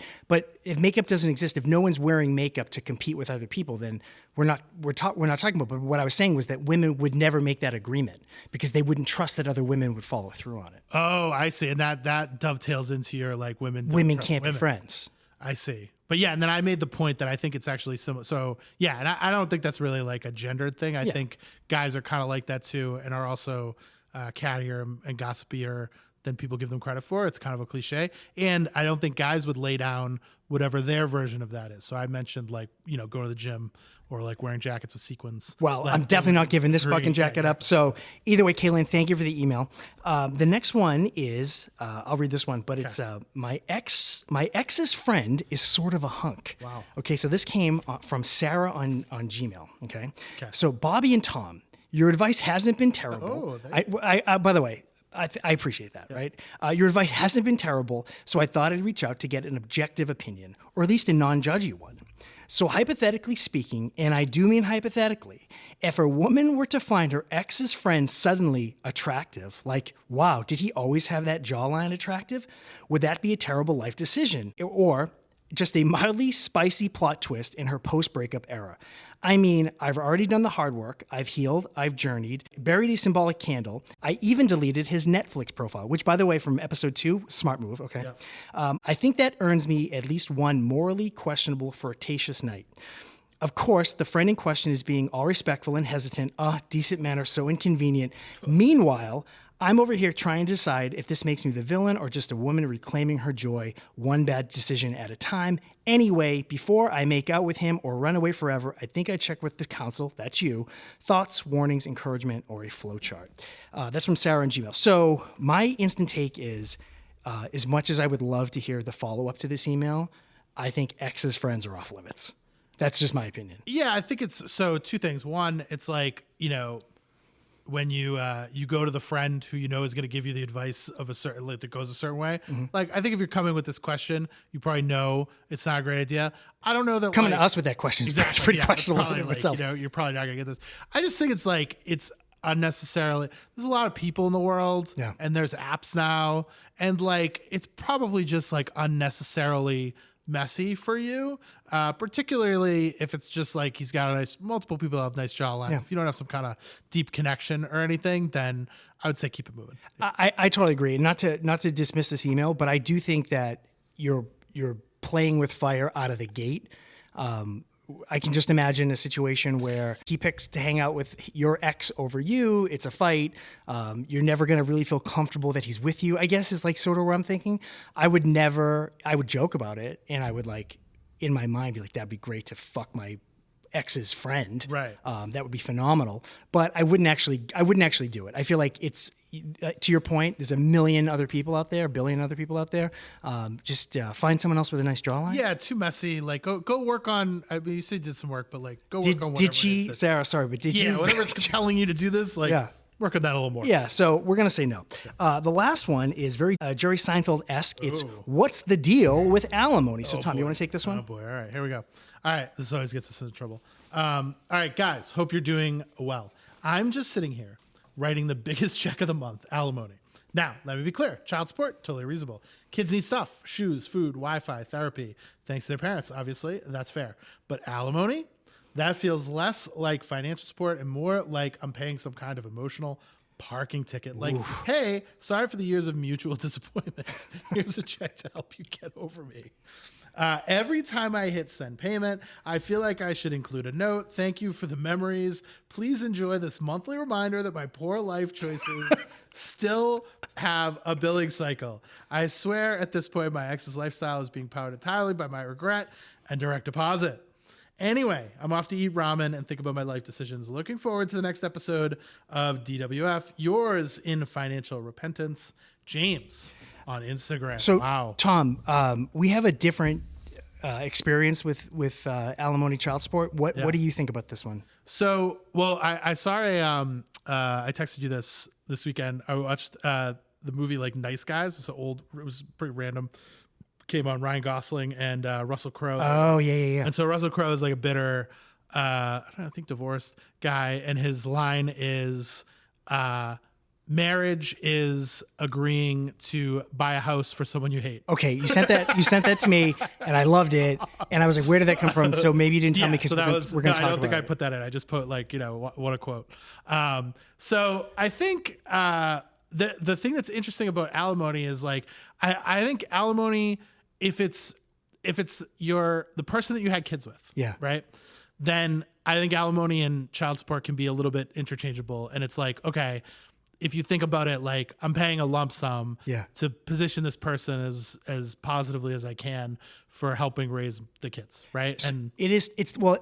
if makeup doesn't exist, if no one's wearing makeup to compete with other people, then we're not talking about. But what I was saying was that women would never make that agreement because they wouldn't trust that other women would follow through on it. Oh, I see, and that dovetails into your like women can't be friends. I see. But yeah, and then I made the point that I think it's actually similar. So yeah, and I don't think that's really like a gendered thing. I think guys are kind of like that too, and are also cattier and gossipier than people give them credit for. It's kind of a cliche. And I don't think guys would lay down whatever their version of that is. So I mentioned like, going to the gym or like wearing jackets with sequins. Well, I'm definitely not giving this fucking jacket up. So either way, Caitlin, thank you for the email. The next one is, I'll read this one, but it's my ex's friend is sort of a hunk. Wow. Okay, so this came from Sarah on Gmail. Okay. So Bobby and Tom, your advice hasn't been terrible. Oh, by the way, I appreciate that, right? Your advice hasn't been terrible, so I thought I'd reach out to get an objective opinion, or at least a non-judgy one. So hypothetically speaking, and I do mean hypothetically, if a woman were to find her ex's friend suddenly attractive, like, wow, did he always have that jawline attractive? Would that be a terrible life decision? Or just a mildly spicy plot twist in her post-breakup era? I mean, I've already done the hard work. I've healed. I've journeyed, buried a symbolic candle. I even deleted his Netflix profile, which, by the way, from episode 2, smart move, okay? Yeah. I think that earns me at least one morally questionable flirtatious night. Of course, the friend in question is being all respectful and hesitant. Decent manner, so inconvenient. Meanwhile, I'm over here trying to decide if this makes me the villain or just a woman reclaiming her joy, one bad decision at a time. Anyway, before I make out with him or run away forever, I think I check with the counsel, that's you, thoughts, warnings, encouragement, or a flowchart. That's from Sarah and Gmail. So my instant take is, as much as I would love to hear the follow-up to this email, I think ex's friends are off limits. That's just my opinion. Yeah, I think it's, so two things. One, it's like, when you go to the friend who is going to give you the advice of a certain, like, that goes a certain way. Mm-hmm. Like, I think if you're coming with this question, you probably know it's not a great idea. I don't know that coming to us with that question is pretty questionable in itself. You're probably not going to get this. I just think it's like it's unnecessarily. There's a lot of people in the world, and there's apps now, and like it's probably just like unnecessarily messy for you, particularly if it's just like he's got multiple people have nice jawline. If you don't have some kind of deep connection or anything, then I would say keep it moving. I totally agree. Not to dismiss this email, but I do think that you're playing with fire out of the gate. I can just imagine a situation where he picks to hang out with your ex over you. It's a fight. You're never going to really feel comfortable that he's with you, I guess, is like sort of what I'm thinking. I would joke about it. And I would like, in my mind, be like, that'd be great to fuck my ex's friend. Right. That would be phenomenal. But I wouldn't actually do it. I feel like it's, to your point, there's a billion other people out there. Just find someone else with a nice jawline. Yeah, too messy. Like go work on. I mean, you said did some work, but like go work on. Did she, Sarah? Sorry, but did you? Yeah, whatever's telling you to do this, like work on that a little more. Yeah. So we're gonna say no. The last one is very Jerry Seinfeld-esque. It's what's the deal with alimony? So Tom, you want to take this one? Oh boy. All right, here we go. All right, this always gets us into trouble. All right, guys. Hope you're doing well. I'm just sitting here writing the biggest check of the month, alimony. Now, let me be clear. Child support, totally reasonable. Kids need stuff, shoes, food, Wi-Fi, therapy, thanks to their parents, obviously. That's fair. But alimony, that feels less like financial support and more like I'm paying some kind of emotional parking ticket. Like, hey, sorry for the years of mutual disappointments. Here's a check to help you get over me. Every time I hit send payment, I feel like I should include a note. Thank you for the memories. Please enjoy this monthly reminder that my poor life choices still have a billing cycle. I swear at this point, my ex's lifestyle is being powered entirely by my regret and direct deposit. Anyway, I'm off to eat ramen and think about my life decisions. Looking forward to the next episode of DWF. Yours in financial repentance, James on Instagram. So, wow. Tom, we have a different experience with alimony child support. What do you think about this one? So, well, I texted you this weekend. I watched the movie like Nice Guys. It's it was pretty random. Came on Ryan Gosling and Russell Crowe. Oh, yeah. And so Russell Crowe is like a bitter, I think divorced guy. And his line is, marriage is agreeing to buy a house for someone you hate. Okay, you sent that to me, and I loved it. And I was like, where did that come from? So maybe you didn't tell me because we're going to talk about it. I don't think I put that in. I just put like, what a quote. So I think the thing that's interesting about alimony is like, I think alimony, if it's the person that you had kids with, right, then I think alimony and child support can be a little bit interchangeable. And it's like, okay, if you think about it, like I'm paying a lump sum to position this person as positively as I can for helping raise the kids, right? And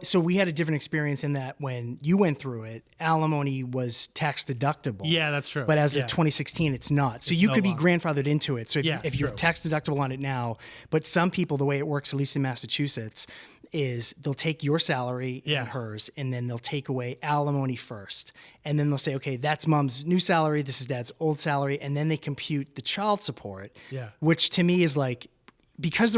so we had a different experience in that when you went through it, alimony was tax deductible. Yeah, that's true. But as of 2016, it's not. So you could be grandfathered into it. So if you're tax deductible on it now, but some people, the way it works, at least in Massachusetts, is they'll take your salary and hers, and then they'll take away alimony first. And then they'll say, okay, that's mom's new salary, this is dad's old salary, and then they compute the child support, which to me is like, because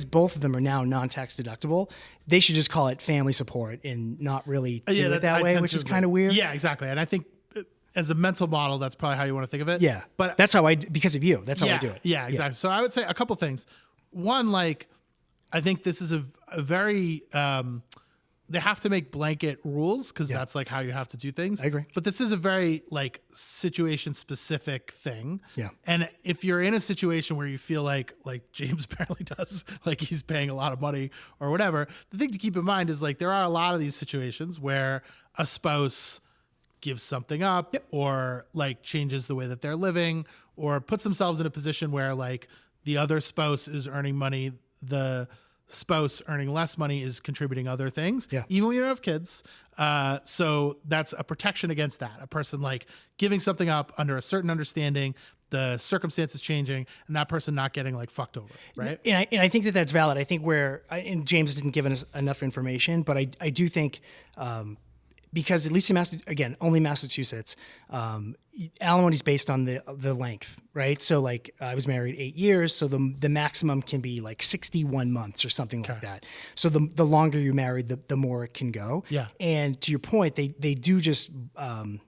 both of them are now non-tax deductible, they should just call it family support and not really do it that way, which is kind of weird. Yeah, exactly. And I think as a mental model, that's probably how you want to think of it. Yeah, but that's how because of you, that's how I do it. Yeah, exactly. Yeah. So I would say a couple things. One, like, I think this is a very, they have to make blanket rules because that's like how you have to do things. I agree. But this is a very like situation specific thing. Yeah. And if you're in a situation where you feel like James apparently does, like he's paying a lot of money or whatever, the thing to keep in mind is like there are a lot of these situations where a spouse gives something up or like changes the way that they're living or puts themselves in a position where like the other spouse is earning money, the spouse earning less money is contributing other things, even when you don't have kids. So that's a protection against that. A person like giving something up under a certain understanding, the circumstances changing, and that person not getting like fucked over, right? And I think that that's valid. I think and James didn't give us enough information, but I do think, because at least in only Massachusetts, alimony is based on the length, right? So like I was married 8 years, so the maximum can be like 61 months or something like that. So the longer you're married, the more it can go. Yeah. And to your point, they do just kind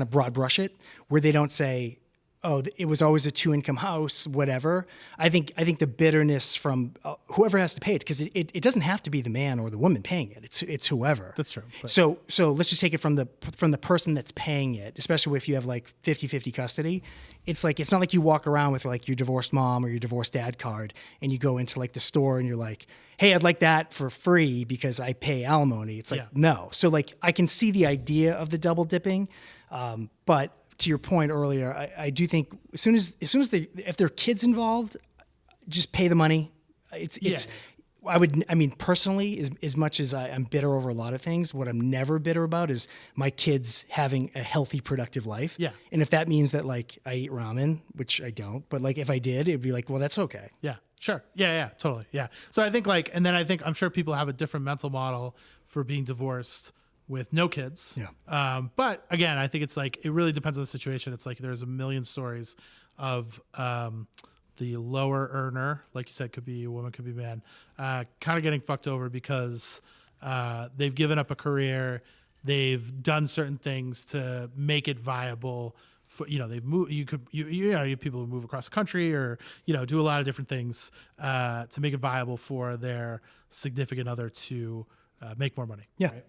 of broad brush it, where they don't say, oh, it was always a 2-income house, whatever. I think the bitterness from whoever has to pay it, because it doesn't have to be the man or the woman paying it. It's whoever. That's true. But. So let's just take it from the person that's paying it, especially if you have like 50-50 custody. It's like, it's not like you walk around with like your divorced mom or your divorced dad card and you go into like the store and you're like, hey, I'd like that for free because I pay alimony. It's like, no. So like I can see the idea of the double dipping, but to your point earlier, I do think as soon as if there are kids involved, just pay the money. I mean, personally, as much as I'm bitter over a lot of things, what I'm never bitter about is my kids having a healthy, productive life. Yeah. And if that means that like I eat ramen, which I don't, but like if I did, it'd be like, well, that's okay. Yeah, sure. Yeah, totally. Yeah. So I think like, and then I think I'm sure people have a different mental model for being divorced with no kids. Yeah. But again, I think it's like, it really depends on the situation. It's like, there's a million stories of, the lower earner, like you said, could be a woman, could be a man, kind of getting fucked over because, they've given up a career. They've done certain things to make it viable for, they've moved, you have people who move across the country or, do a lot of different things, to make it viable for their significant other to, make more money. Yeah. Right?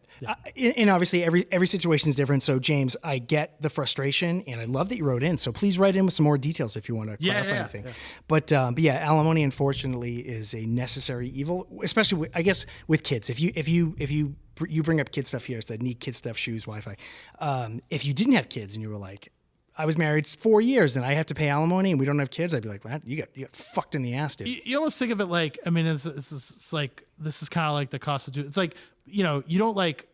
Yeah. And obviously every situation is different. So James, I get the frustration and I love that you wrote in. So please write in with some more details if you want to clarify anything. Yeah. But yeah, alimony unfortunately is a necessary evil, especially I guess with kids. If you bring up kid stuff here, said need kid stuff, shoes, Wi-Fi. If you didn't have kids and you were like, I was married 4 years and I have to pay alimony and we don't have kids, I'd be like, man, you got fucked in the ass, dude. You almost think of it like, I mean, it's like, this is kind of like the cost of, it's like, you don't like,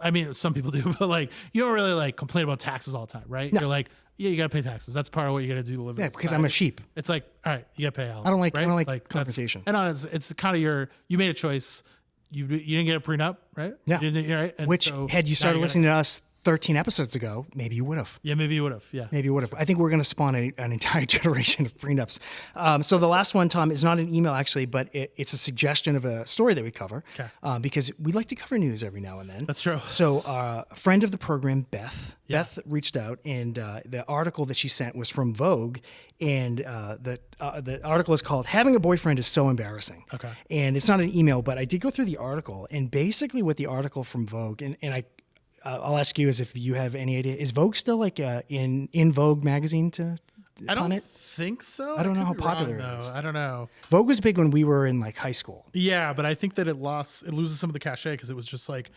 I mean, some people do, but like, you don't really like complain about taxes all the time, right? No. You're like, yeah, you got to pay taxes. That's part of what you got to do to live in because I'm a sheep. It's like, all right, you got to pay alimony. I don't like confrontation. And it's kind of you made a choice. You didn't get a prenup, right? Yeah. Right? And which, so had you started listening to us 13 episodes ago, maybe you would have. Yeah, maybe you would have. Yeah. Maybe you would have. I think we're going to spawn an entire generation of prenups. So the last one, Tom, is not an email actually, but it's a suggestion of a story that we cover. Okay. Because we like to cover news every now and then. That's true. So a friend of the program, Beth reached out, and the article that she sent was from Vogue, and the article is called "Having a Boyfriend is So Embarrassing." Okay. And it's not an email, but I did go through the article, and basically what the article from Vogue, and I'll ask you as if you have any idea. Is Vogue still like in Vogue magazine I don't think so. I don't know how popular it is. I don't know. Vogue was big when we were in like high school. Yeah, but I think that it loses some of the cachet because it was just like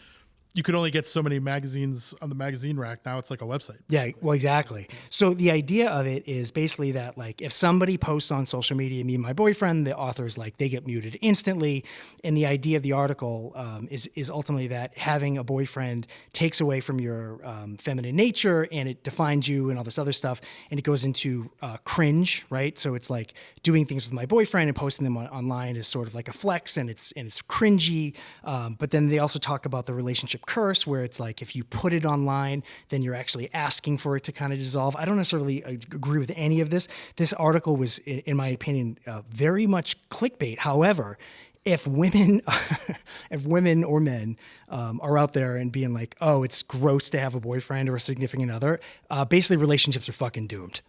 you could only get so many magazines on the magazine rack. Now it's like a website. Yeah, well, exactly. So the idea of it is basically that, like, if somebody posts on social media, me and my boyfriend, the authors, like, they get muted instantly. And the idea of the article is ultimately that having a boyfriend takes away from your feminine nature, and it defines you and all this other stuff. And it goes into cringe, right? So it's like doing things with my boyfriend and posting them online is sort of like a flex, and it's cringy. But then they also talk about the relationship curse, where it's like if you put it online, then you're actually asking for it to kind of dissolve. I don't necessarily agree with any of this. This article was, in my opinion, very much clickbait. However, if women, if women or men are out there and being like, "Oh, it's gross to have a boyfriend or a significant other," basically relationships are fucking doomed.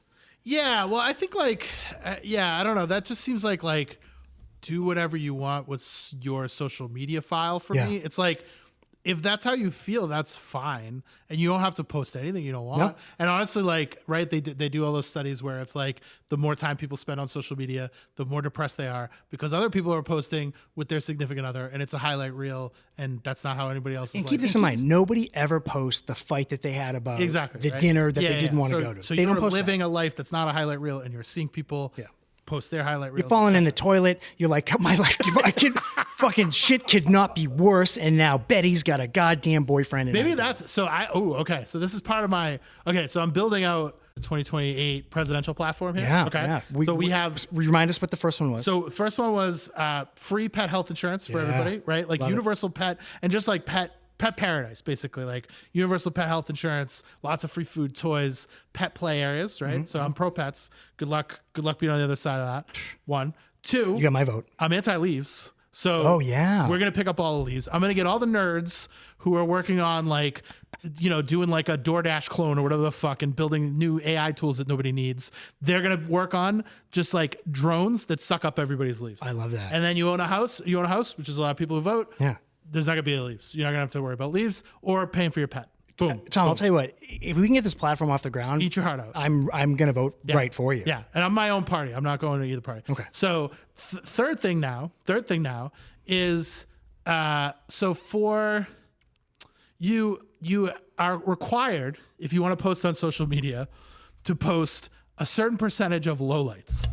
Yeah, well, I think like, I don't know. That just seems like do whatever you want with your social media file. For me, it's like, if that's how you feel, that's fine, and you don't have to post anything you don't want. Yep. And honestly, like, right, they do all those studies where it's like the more time people spend on social media, the more depressed they are, because other people are posting with their significant other, and it's a highlight reel, and that's not how anybody else is. And keep this in mind: nobody ever posts the fight that they had about the dinner that they didn't want to go to. So you're living a life that's not a highlight reel, and you're seeing people. Yeah. Post their highlight reel. You're falling in the toilet. You're like, my life, fucking shit could not be worse. And now Betty's got a goddamn boyfriend. Maybe that's so. Okay. So this is part of my. Okay, so I'm building out the 2028 presidential platform here. Yeah. Okay. Yeah. We have. Remind us what the first one was. So the first one was free pet health insurance for everybody, right? Like universal pet, and just like pet paradise, basically, like universal pet health insurance, lots of free food, toys, pet play areas, right? Mm-hmm. So I'm pro pets. Good luck being on the other side of that. 1, 2. You got my vote. I'm anti-leaves. So we're going to pick up all the leaves. I'm going to get all the nerds who are working on like, doing like a DoorDash clone or whatever the fuck and building new AI tools that nobody needs. They're going to work on just like drones that suck up everybody's leaves. I love that. And then you own a house, which is a lot of people who vote. Yeah. There's not going to be any leaves. You're not going to have to worry about leaves or paying for your pet. Boom. Tom, Boom. I'll tell you what, if we can get this platform off the ground, eat your heart out. I'm going to vote right for you. Yeah. And I'm my own party. I'm not going to either party. Okay. So third thing now is, so for you are required, if you want to post on social media, to post a certain percentage of lowlights.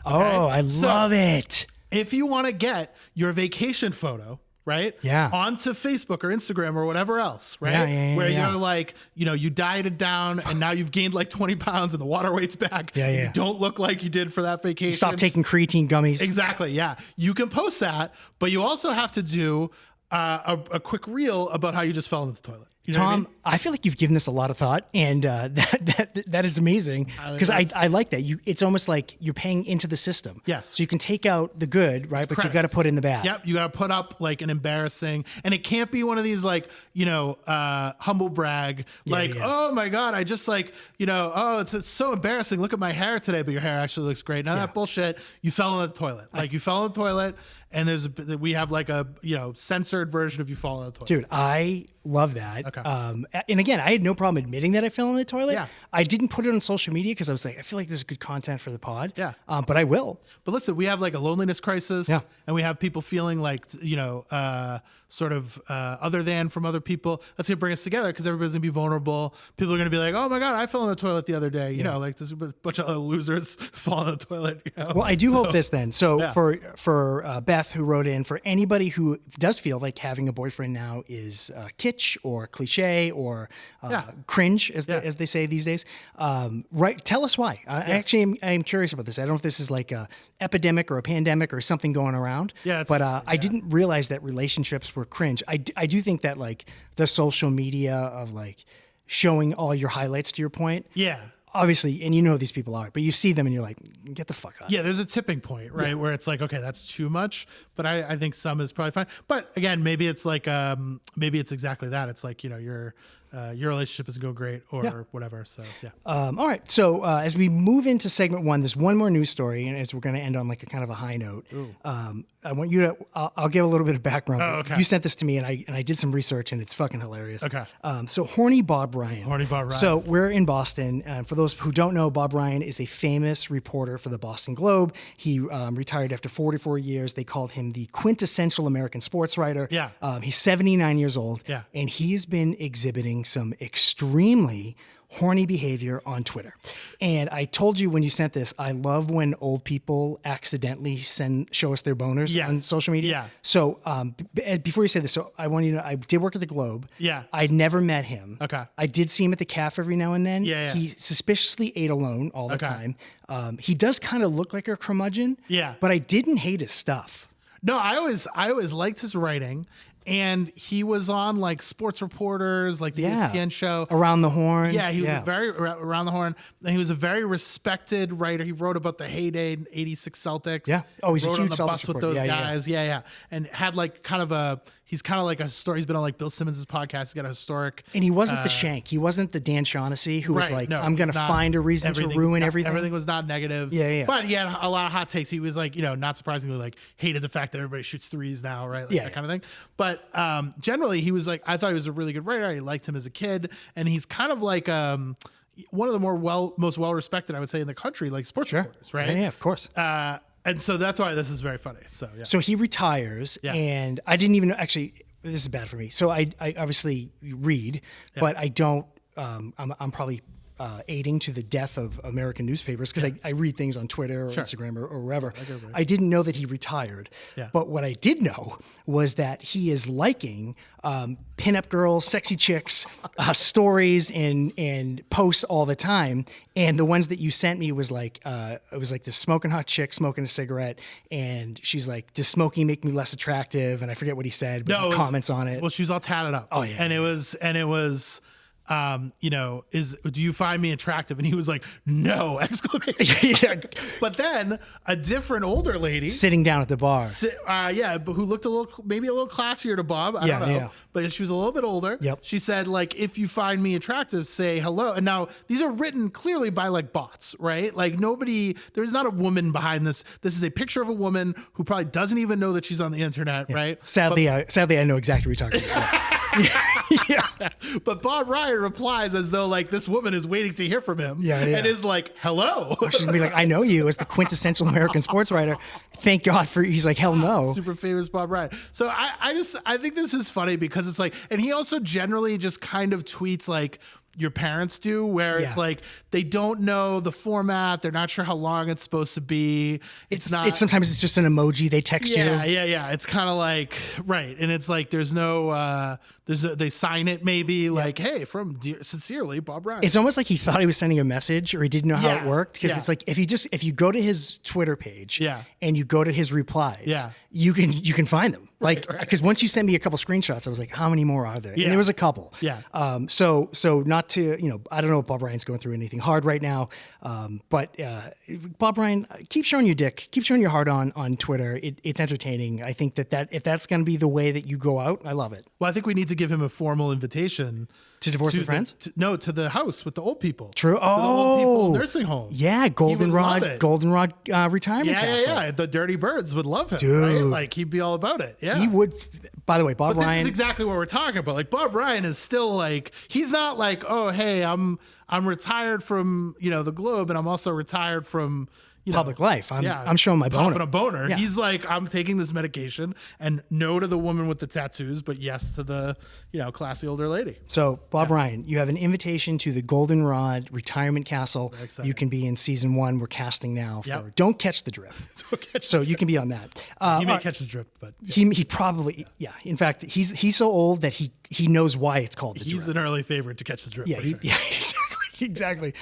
Okay? Oh, I love it. If you want to get your vacation photo, right? Yeah. Onto Facebook or Instagram or whatever else, right? Where you're like, you dieted down and now you've gained like 20 pounds and the water weight's back. Yeah. You don't look like you did for that vacation. Stop taking creatine gummies. Exactly. Yeah. You can post that, but you also have to do a quick reel about how you just fell into the toilet. You know Tom, I feel like you've given this a lot of thought, and that is amazing, because I like that. It's almost like you're paying into the system. Yes. So you can take out the good, right? But you've got to put in the bad. Yep. You got to put up like an embarrassing, and it can't be one of these like, humble brag, oh my God, I just like, it's so embarrassing. Look at my hair today, but your hair actually looks great. None of that bullshit. You fell in the toilet. Like you fell in the toilet. And we have like a censored version of you falling in the toilet. Dude, I love that. Okay. And again, I had no problem admitting that I fell in the toilet. Yeah. I didn't put it on social media because I was like, I feel like this is good content for the pod. Yeah. But I will. But listen, we have like a loneliness crisis. Yeah. And we have people feeling like sort of other than from other people. That's gonna bring us together because everybody's gonna be vulnerable. People are gonna be like, oh my God, I fell in the toilet the other day. Like there's a bunch of other losers falling in the toilet. Well, I do hope this then. So for Beth, who wrote in, for anybody who does feel like having a boyfriend now is kitsch or cliche or cringe, as they say these days, right? Tell us why. I am curious about this. I don't know if this is like a epidemic or a pandemic or something going around. Yeah, but I didn't realize that relationships were cringe. I do think that like the social media of like showing all your highlights, to your point. Yeah. Obviously, and you know these people are, but you see them and you're like, get the fuck out. Yeah, there's a tipping point, right? Where it's like, okay, that's too much. But I think some is probably fine. But again, maybe it's like, maybe it's exactly that. It's like, you're your relationship isn't going great or whatever. So, yeah. All right. So as we move into segment one, there's one more news story, and as we're going to end on like a kind of a high note, I want you to, I'll give a little bit of background. Oh, okay. You sent this to me, and I did some research, and it's fucking hilarious. Okay. So Horny Bob Ryan. Horny Bob Ryan. So we're in Boston. For those who don't know, Bob Ryan is a famous reporter for the Boston Globe. He retired after 44 years. They called him the quintessential American sports writer. Yeah. He's 79 years old. Yeah. And he has been exhibiting some extremely horny behavior on Twitter. And I told you when you sent this, I love when old people accidentally show us their boners on social media. Yeah. So before you say this, so I want you to know, I did work at the Globe. Yeah. I never met him. Okay. I did see him at the caf every now and then. Yeah. He suspiciously ate alone all the time. He does kind of look like a curmudgeon. Yeah. But I didn't hate his stuff. No, I always liked his writing. And he was on like Sports Reporters, like the ESPN show. Around the Horn. Yeah, he was a very around the horn. And he was a very respected writer. He wrote about the heyday '86 Celtics. Yeah. Oh, he's a huge on the Celtics bus with reporter. those guys. Yeah. And had like kind of he's kind of like a story. He's been on like Bill Simmons' podcast. He's got a historic. And he wasn't the Shank. He wasn't the Dan Shaughnessy who was like, I'm going to find a reason to ruin everything. Everything was not negative. Yeah. But he had a lot of hot takes. He was like, not surprisingly, like hated the fact that everybody shoots threes now, right? Like that kind of thing. But generally, he was like, I thought he was a really good writer. I liked him as a kid. And he's kind of like one of the most well-respected, I would say, in the country, like sports reporters, right? Yeah, of course. And so that's why this is very funny. So, yeah. So he retires, and I didn't even know, actually, this is bad for me. So I obviously read, but I don't, I'm probably aiding to the death of American newspapers because I read things on Twitter or Instagram or wherever. I didn't know that he retired. Yeah. But what I did know was that he is liking pinup girls, sexy chicks, stories and posts all the time. And the ones that you sent me was like, it was like this smoking hot chick smoking a cigarette. And she's like, does smoking make me less attractive? And I forget what he said, but he comments on it. Well, she was all tatted up. Oh, yeah. And it was do you find me attractive? And he was like, no, exclamation. But then a different older lady sitting down at the bar. But who looked maybe a little classier to Bob. I don't know. Yeah. But she was a little bit older. Yep. She said, like, if you find me attractive, say hello. And now these are written clearly by like bots, right? Like there's not a woman behind this. This is a picture of a woman who probably doesn't even know that she's on the internet, right? Sadly, I know exactly what you're talking about. Yeah. But Bob Ryan replies as though like this woman is waiting to hear from him and is like, hello. She's gonna be like, I know you as the quintessential American sports writer. Thank God he's like, hell no. Super famous Bob Ryan. So I think this is funny because it's like, and he also generally just kind of tweets like your parents do, where it's like they don't know the format, they're not sure how long it's supposed to be. It's sometimes it's just an emoji they text you. Yeah. It's kind of like and it's like there's no they sign it maybe like, hey, from sincerely Bob Ryan. It's almost like he thought he was sending a message or he didn't know how it worked because it's like if you go to his Twitter page and you go to his replies, you can find them. Like, because once you sent me a couple screenshots, I was like, how many more are there? And there was a couple. Yeah. So not to, I don't know if Bob Ryan's going through anything hard right now, but Bob Ryan, keep showing your dick, keep showing your heart on Twitter. It's entertaining. I think that if that's going to be the way that you go out, I love it. Well, I think we need to give him a formal invitation. To Divorce with Friends? To the house with the old people. True. To the old people nursing home. Yeah, Goldenrod retirement castle. Yeah. The Dirty Birds would love him, dude. Right? Like he'd be all about it. Yeah, he would. By the way, Bob Ryan. This is exactly what we're talking about. Like Bob Ryan is still like he's not like, oh hey, I'm retired from the Globe and I'm also retired from public life. I'm showing my boner. Popping a boner. Yeah. He's like, I'm taking this medication and no to the woman with the tattoos, but yes to the, classy older lady. So Bob Ryan, you have an invitation to the Goldenrod retirement castle. You can be in season 1. We're casting now for Don't Catch the Drift. So you can be on that. He may catch the drift, but he probably, In fact, he's so old that he knows why it's called the drift. He's an early favorite to catch the drift. Yeah, exactly.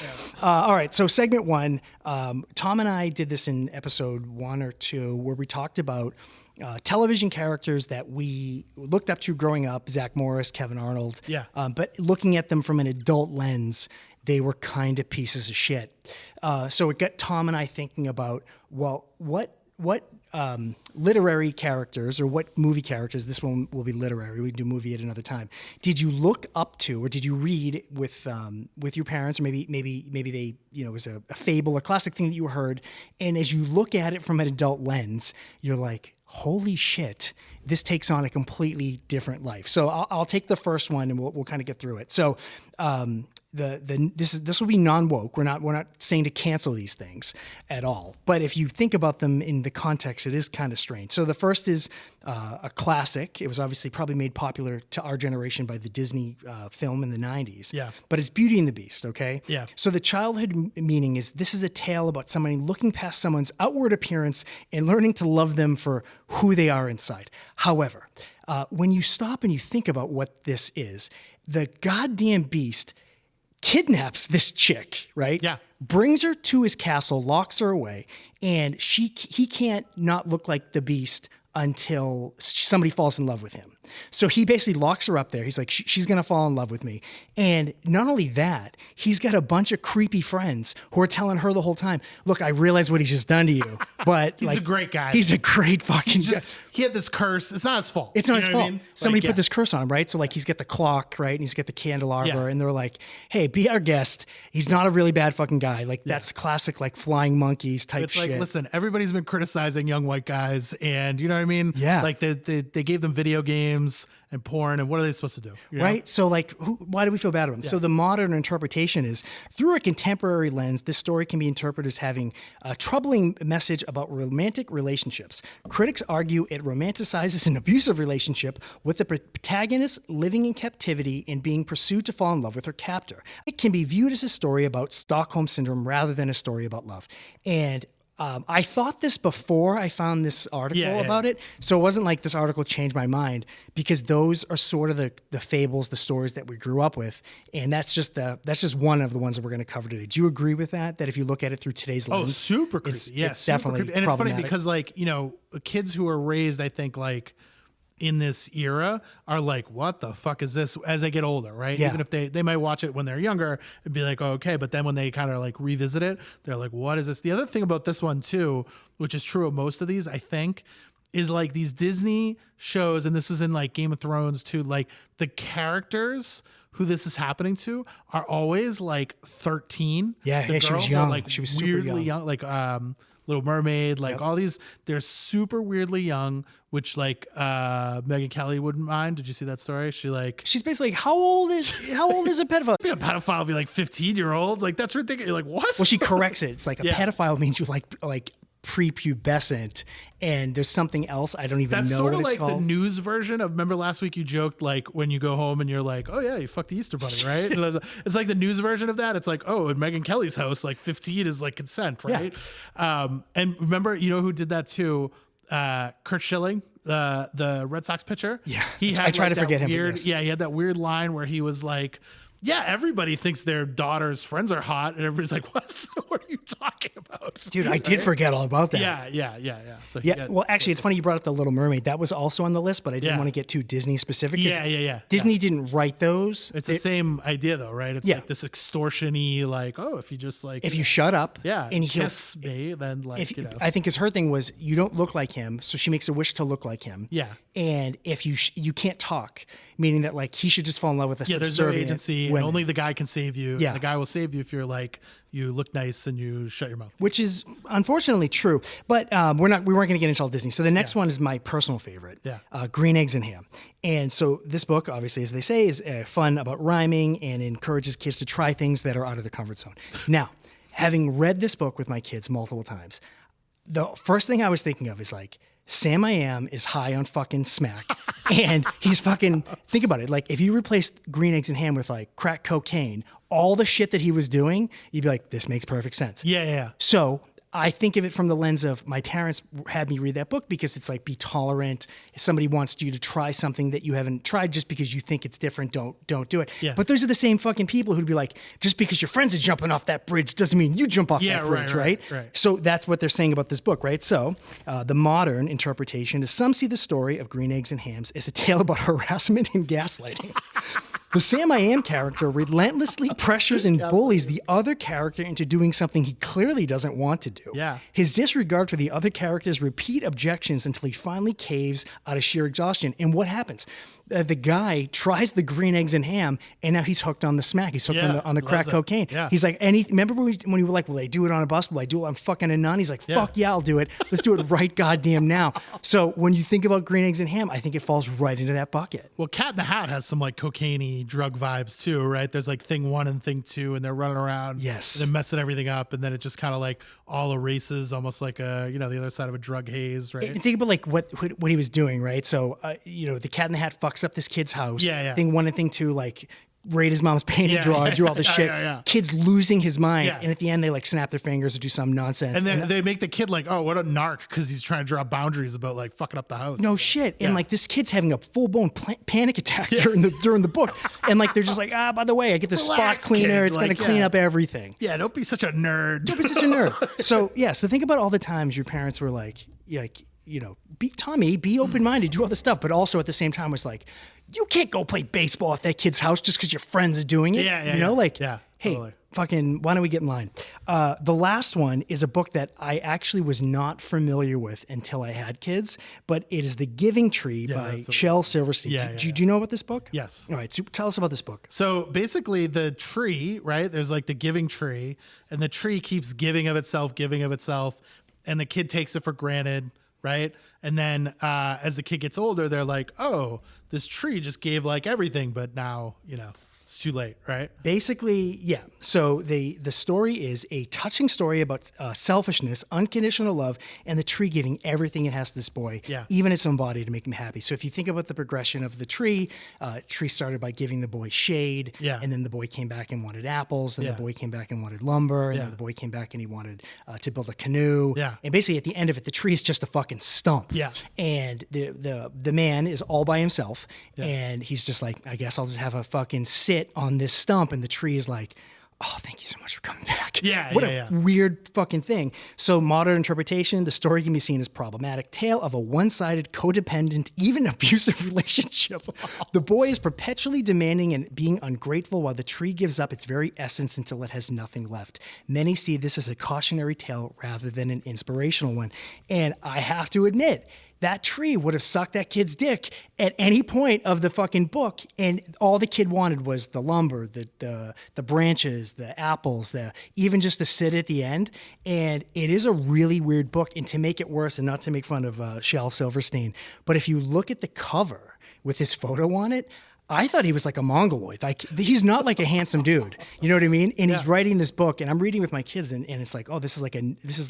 All right. So segment 1, Tom and I did this in episode 1 or 2 where we talked about television characters that we looked up to growing up, Zach Morris, Kevin Arnold. Yeah. But looking at them from an adult lens, they were kind of pieces of shit. So it got Tom and I thinking about, well, what literary characters or what movie characters, this one will be literary, we can do movie at another time, did you look up to or did you read with your parents, or maybe they, it was a fable, a classic thing that you heard, and as you look at it from an adult lens, you're like, holy shit, this takes on a completely different life. So I'll take the first one and we'll kind of get through it. So this will be non-woke. We're not saying to cancel these things at all. But if you think about them in the context, it is kind of strange. So the first is a classic. It was obviously probably made popular to our generation by the Disney film in the 90s. Yeah. But it's Beauty and the Beast, okay? Yeah. So the childhood meaning is this is a tale about somebody looking past someone's outward appearance and learning to love them for who they are inside. However, when you stop and you think about what this is, the goddamn Beast kidnaps this chick, right? Yeah. Brings her to his castle, locks her away, and he can't not look like the Beast until somebody falls in love with him. So he basically locks her up there. He's like, she's going to fall in love with me. And not only that, he's got a bunch of creepy friends who are telling her the whole time, look, I realize what he's just done to you, but he's a great guy. He's a great fucking guy. He had this curse. It's not his fault. It's not his fault. I mean? Somebody put this curse on him, right? So like he's got the clock, right? And he's got the candelabra, and they're like, hey, be our guest. He's not a really bad fucking guy. Like that's classic, like flying monkeys type shit. It's like, listen, everybody's been criticizing young white guys, and you know what I mean? Yeah. Like they gave them video games and porn, and what are they supposed to do? Right? So like, why do we feel bad about them? Yeah. So the modern interpretation is, through a contemporary lens, this story can be interpreted as having a troubling message about romantic relationships. Critics argue it romanticizes an abusive relationship with the protagonist living in captivity and being pursued to fall in love with her captor. It can be viewed as a story about Stockholm Syndrome rather than a story about love. And I thought this before I found this article about it. So it wasn't like this article changed my mind, because those are sort of the fables, the stories that we grew up with. And that's just one of the ones that we're going to cover today. Do you agree with that? That if you look at it through today's lens, super creepy. It's definitely creepy. And it's funny because kids who are raised, I think like in this era are like, what the fuck is this, as they get older, right? Yeah. Even if they might watch it when they're younger and be like, oh, okay. But then when they kind of like revisit it, they're like, what is this? The other thing about this one too, which is true of most of these, I think, is like these Disney shows, and this was in like Game of Thrones too, like the characters who this is happening to are always like 13. Yeah, she was young. Like she was super weirdly young. Like Little Mermaid, like all these, they're super weirdly young, which like Megyn Kelly wouldn't mind. Did you see that story? She's basically like, how old is a pedophile? Be a pedophile be like 15-year-olds. Like that's ridiculous. You're like, what? Well, she corrects it. It's like a pedophile means you like prepubescent, and there's something else I don't even know what it's called. That's sort of like the news version of, remember last week you joked like when you go home and you're like, oh yeah, you fucked the Easter Bunny, right? It's like the news version of that. It's like, oh, in Megyn Kelly's house, like 15 is like consent, right? Yeah. And remember, you know who did that too? Curt Schilling, the Red Sox pitcher. Yeah, he had. I try to forget him. Yeah, he had that weird line where he was like, yeah, everybody thinks their daughter's friends are hot, and everybody's like, what? What are you talking about? Dude, I did forget all about that. Yeah. So well, actually, it's funny you brought up The Little Mermaid. That was also on the list, but I didn't want to get too Disney specific. Yeah. Disney didn't write those. It's the same idea, though, right? It's like this extortion-y, like, oh, if you just like... If you shut up and kiss me, then like, I think her thing was, you don't look like him, so she makes a wish to look like him. Yeah. And if you can't talk, meaning that like he should just fall in love with a subservient there's no agency, women. and only the guy can save you. Yeah. The guy will save you if you're like, you look nice and you shut your mouth. Which is unfortunately true, but we weren't going to get into all Disney. So the next one is my personal favorite. Green Eggs and Ham. And so this book, obviously, as they say, is fun about rhyming and encourages kids to try things that are out of their comfort zone. Now, having read this book with my kids multiple times, the first thing I was thinking of is like, Sam I Am is high on fucking smack, and he's fucking, think about it, like if you replaced Green Eggs and Ham with like crack cocaine, all the shit that he was doing, you'd be like, this makes perfect sense. Yeah. So I think of it from the lens of, my parents had me read that book because it's like, be tolerant. If somebody wants you to try something that you haven't tried just because you think it's different, don't do it. Yeah. But those are the same fucking people who'd be like, just because your friends are jumping off that bridge doesn't mean you jump off that bridge, right? So that's what they're saying about this book, right? So the modern interpretation is, some see the story of Green Eggs and Hams as a tale about harassment and gaslighting. The Sam I Am character relentlessly pressures and bullies the other character into doing something he clearly doesn't want to do. Yeah. His disregard for the other character's repeat objections until he finally caves out of sheer exhaustion. And what happens? The guy tries the green eggs and ham, and now he's hooked on the smack. He's hooked on the crack cocaine. Yeah. He's like, remember when we were like, will they do it on a bus? Will I do it? I'm fucking a nun. He's like, fuck yeah, I'll do it. Let's do it right goddamn now. So when you think about green eggs and ham, I think it falls right into that bucket. Well, Cat in the Hat has some like cocaine-y drug vibes too, right? There's like thing 1 and thing 2, and they're running around. Yes. And they're messing everything up, and then it just kind of like all erases, almost like the other side of a drug haze, right? And think about like what he was doing, right? So the Cat in the Hat fucks up this kid's house. Yeah. Thing 1 and thing 2, like raid his mom's painting drawer, do all this shit. Kid's losing his mind, and at the end they like snap their fingers or do some nonsense. And then they make the kid like, oh, what a narc, because he's trying to draw boundaries about like fucking up the house. No shit. And like this kid's having a full blown panic attack during the book, and like they're just like, by the way, I get the spot cleaner. It's gonna clean up everything. Yeah, don't be such a nerd. Don't be such a nerd. So think about all the times your parents were like, be open minded, do all this stuff, but also at the same time was like, you can't go play baseball at that kid's house just because your friends are doing it. Hey, totally. Fucking, why don't we get in line? The last one is a book that I actually was not familiar with until I had kids, but it is The Giving Tree by Shel Silverstein. Do you know about this book? Yes. All right, so tell us about this book. So basically the tree, right? There's like the giving tree, and the tree keeps giving of itself, and the kid takes it for granted, right? And then as the kid gets older, they're like, oh, this tree just gave like everything, but now, it's too late, right? Basically, yeah. So the story is a touching story about selfishness, unconditional love, and the tree giving everything it has to this boy, even its own body, to make him happy. So if you think about the progression of the tree started by giving the boy shade, and then the boy came back and wanted apples, and the boy came back and wanted lumber, and then the boy came back and he wanted to build a canoe. And basically at the end of it, the tree is just a fucking stump. And the man is all by himself, and he's just like, I guess I'll just have a fucking sit on this stump, and the tree is like, oh, thank you so much for coming back. What a weird fucking thing. So modern interpretation, the story can be seen as problematic tale of a one-sided, codependent, even abusive relationship. The boy is perpetually demanding and being ungrateful, while the tree gives up its very essence until it has nothing left. Many see this as a cautionary tale rather than an inspirational one. And I have to admit, that tree would have sucked that kid's dick at any point of the fucking book, and all the kid wanted was the lumber, the branches, the apples, even just to sit at the end. And it is a really weird book. And to make it worse, and not to make fun of Shel Silverstein, but if you look at the cover with his photo on it, I thought he was like a mongoloid. Like, he's not like a handsome dude. You know what I mean? And he's writing this book, and I'm reading with my kids, and it's like, oh, this is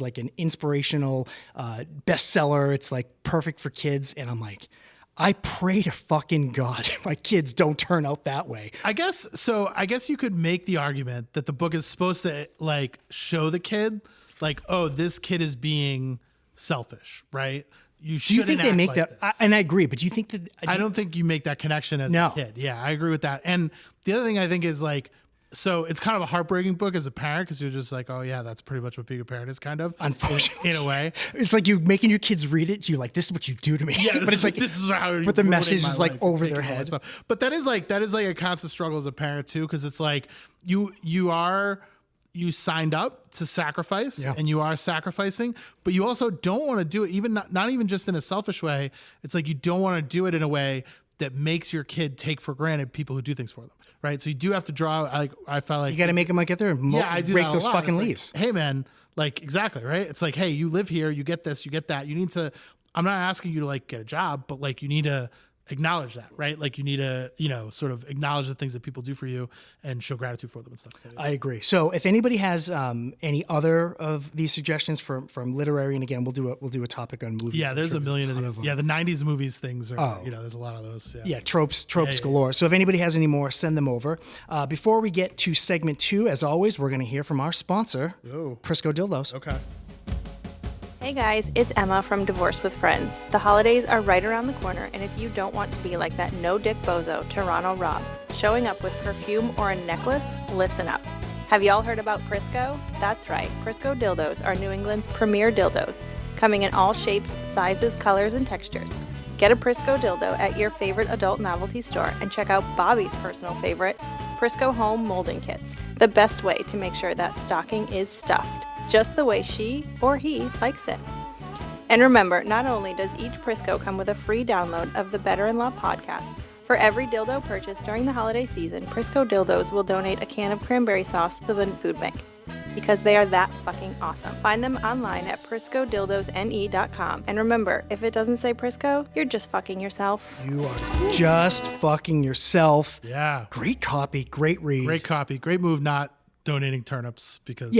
like an inspirational bestseller. It's like perfect for kids. And I'm like, I pray to fucking God my kids don't turn out that way. I guess you could make the argument that the book is supposed to like show the kid like, oh, this kid is being selfish, right? Do you think they make that? And I agree, but do you think that? I don't think you make that connection as a kid. Yeah, I agree with that. And the other thing I think is like, so it's kind of a heartbreaking book as a parent, because you're just like, oh yeah, that's pretty much what being a parent is, kind of. Unfortunately, in a way, it's like you making your kids read it. You're like, this is what you do to me. Yeah, but it's like this is how. But the message is like over their head. But that is like a constant struggle as a parent too, because it's like you signed up to sacrifice, and you are sacrificing, but you also don't want to do it, even not even just in a selfish way. It's like you don't want to do it in a way that makes your kid take for granted people who do things for them, right? So you do have to draw. Like, I felt like you got to make them like get there and break those fucking leaves. Like, hey man, like, exactly, right? It's like, hey, you live here, you get this, you get that. You need to. I'm not asking you to like get a job, but like you need to acknowledge that, right? Like you need to, sort of acknowledge the things that people do for you and show gratitude for them and stuff. So, I agree. So if anybody has any other of these suggestions from literary, and again, we'll do a topic on movies. Yeah, there's a million of these. Yeah, the 90s movies things are, there's a lot of those. Yeah, tropes galore. So if anybody has any more, send them over. Before we get to segment 2, as always, we're going to hear from our sponsor, Prisco Dildos. Okay. Hey guys, it's Emma from Divorce with Friends. The holidays are right around the corner, and if you don't want to be like that no-dick bozo, Toronto Rob, showing up with perfume or a necklace, listen up. Have y'all heard about Prisco? That's right, Prisco Dildos are New England's premier dildos, coming in all shapes, sizes, colors, and textures. Get a Prisco dildo at your favorite adult novelty store and check out Bobby's personal favorite, Prisco Home Molding Kits, the best way to make sure that stocking is stuffed, just the way she or he likes it. And remember, not only does each Prisco come with a free download of the Better-in-Law podcast, for every dildo purchased during the holiday season, Prisco Dildos will donate a can of cranberry sauce to the food bank, because they are that fucking awesome. Find them online at PriscoDildosNE.com. And remember, if it doesn't say Prisco, you're just fucking yourself. You are just fucking yourself. Yeah. Great copy, great read. Great copy, great move not donating turnips because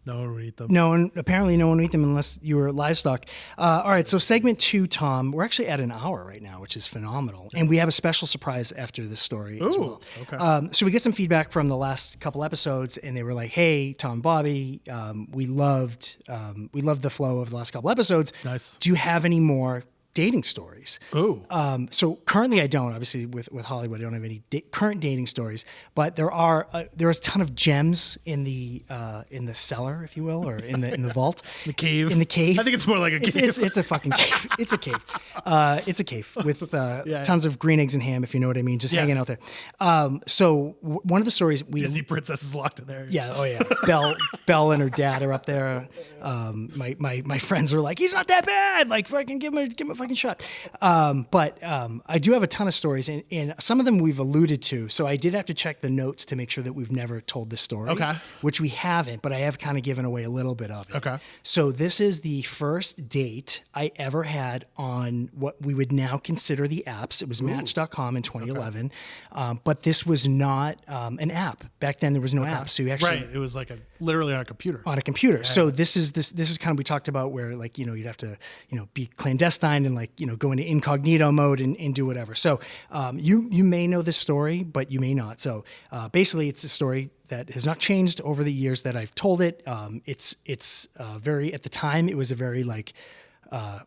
no one would eat them. Apparently no one would eat them unless you were livestock. All right, so segment 2, Tom, we're actually at an hour right now, which is phenomenal. And we have a special surprise after this story as well. Okay. So we get some feedback from the last couple episodes, and they were like, hey, Tom, Bobby, we loved the flow of the last couple episodes. Nice. Do you have any more dating stories? Ooh. So currently I don't, obviously with Hollywood, I don't have any current dating stories, but there's a ton of gems in the cellar, if you will, or in the vault. The cave. In the cave. I think it's more like a cave. It's a fucking cave. It's a cave. It's a cave with tons of green eggs and ham, if you know what I mean, just hanging out there. So one of the stories Disney princess is locked in there. Yeah. Oh yeah. Belle and her dad are up there. My friends are like, he's not that bad. Like fucking give him a fucking shot. But I do have a ton of stories, and some of them we've alluded to. So I did have to check the notes to make sure that we've never told this story. Okay. Which we haven't, but I have kind of given away a little bit of it. Okay. So this is the first date I ever had on what we would now consider the apps. It was Match.com in 2011. Okay. But this was not an app. Back then there was no app. So you actually it was like literally on a computer. On a computer. Yeah. So this is kind of, we talked about where like, you'd have to, be clandestine and like, go into incognito mode and do whatever. So you may know this story, but you may not. So basically it's a story that has not changed over the years that I've told it. It's very, at the time, it was a very like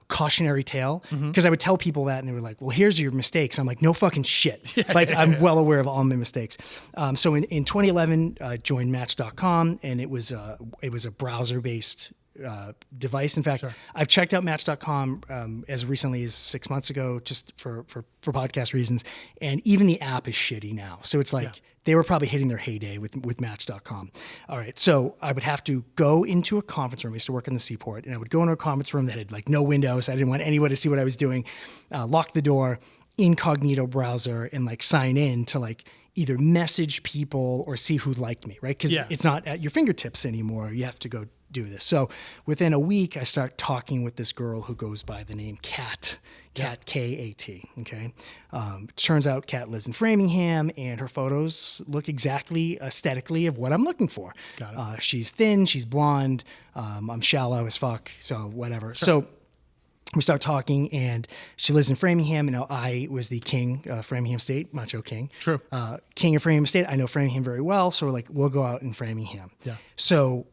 cautionary tale, because I would tell people that and they were like, well, here's your mistakes. I'm like, no fucking shit. I'm well aware of all my mistakes. So in 2011, I joined Match.com, and it was a browser-based device. In fact, I've checked out Match.com as recently as 6 months ago, just for podcast reasons, and even the app is shitty now. So it's like they were probably hitting their heyday with Match.com. All right, so I would have to go into a conference room. I used to work in the Seaport, and I would go into a conference room that had like no windows. I didn't want anyone to see what I was doing. Lock the door, incognito browser, and like sign in to like either message people or see who liked me, right? Because it's not at your fingertips anymore. You have to go do this. So within a week, I start talking with this girl who goes by the name Kat, K-A-T, okay? Turns out Kat lives in Framingham, and her photos look exactly aesthetically of what I'm looking for. Got it. She's thin, she's blonde, I'm shallow as fuck, so whatever. Sure. So we start talking, and she lives in Framingham. And I was the king of Framingham State, Macho King. True. King of Framingham State. I know Framingham very well, so we're like, we'll go out in Framingham. Yeah. So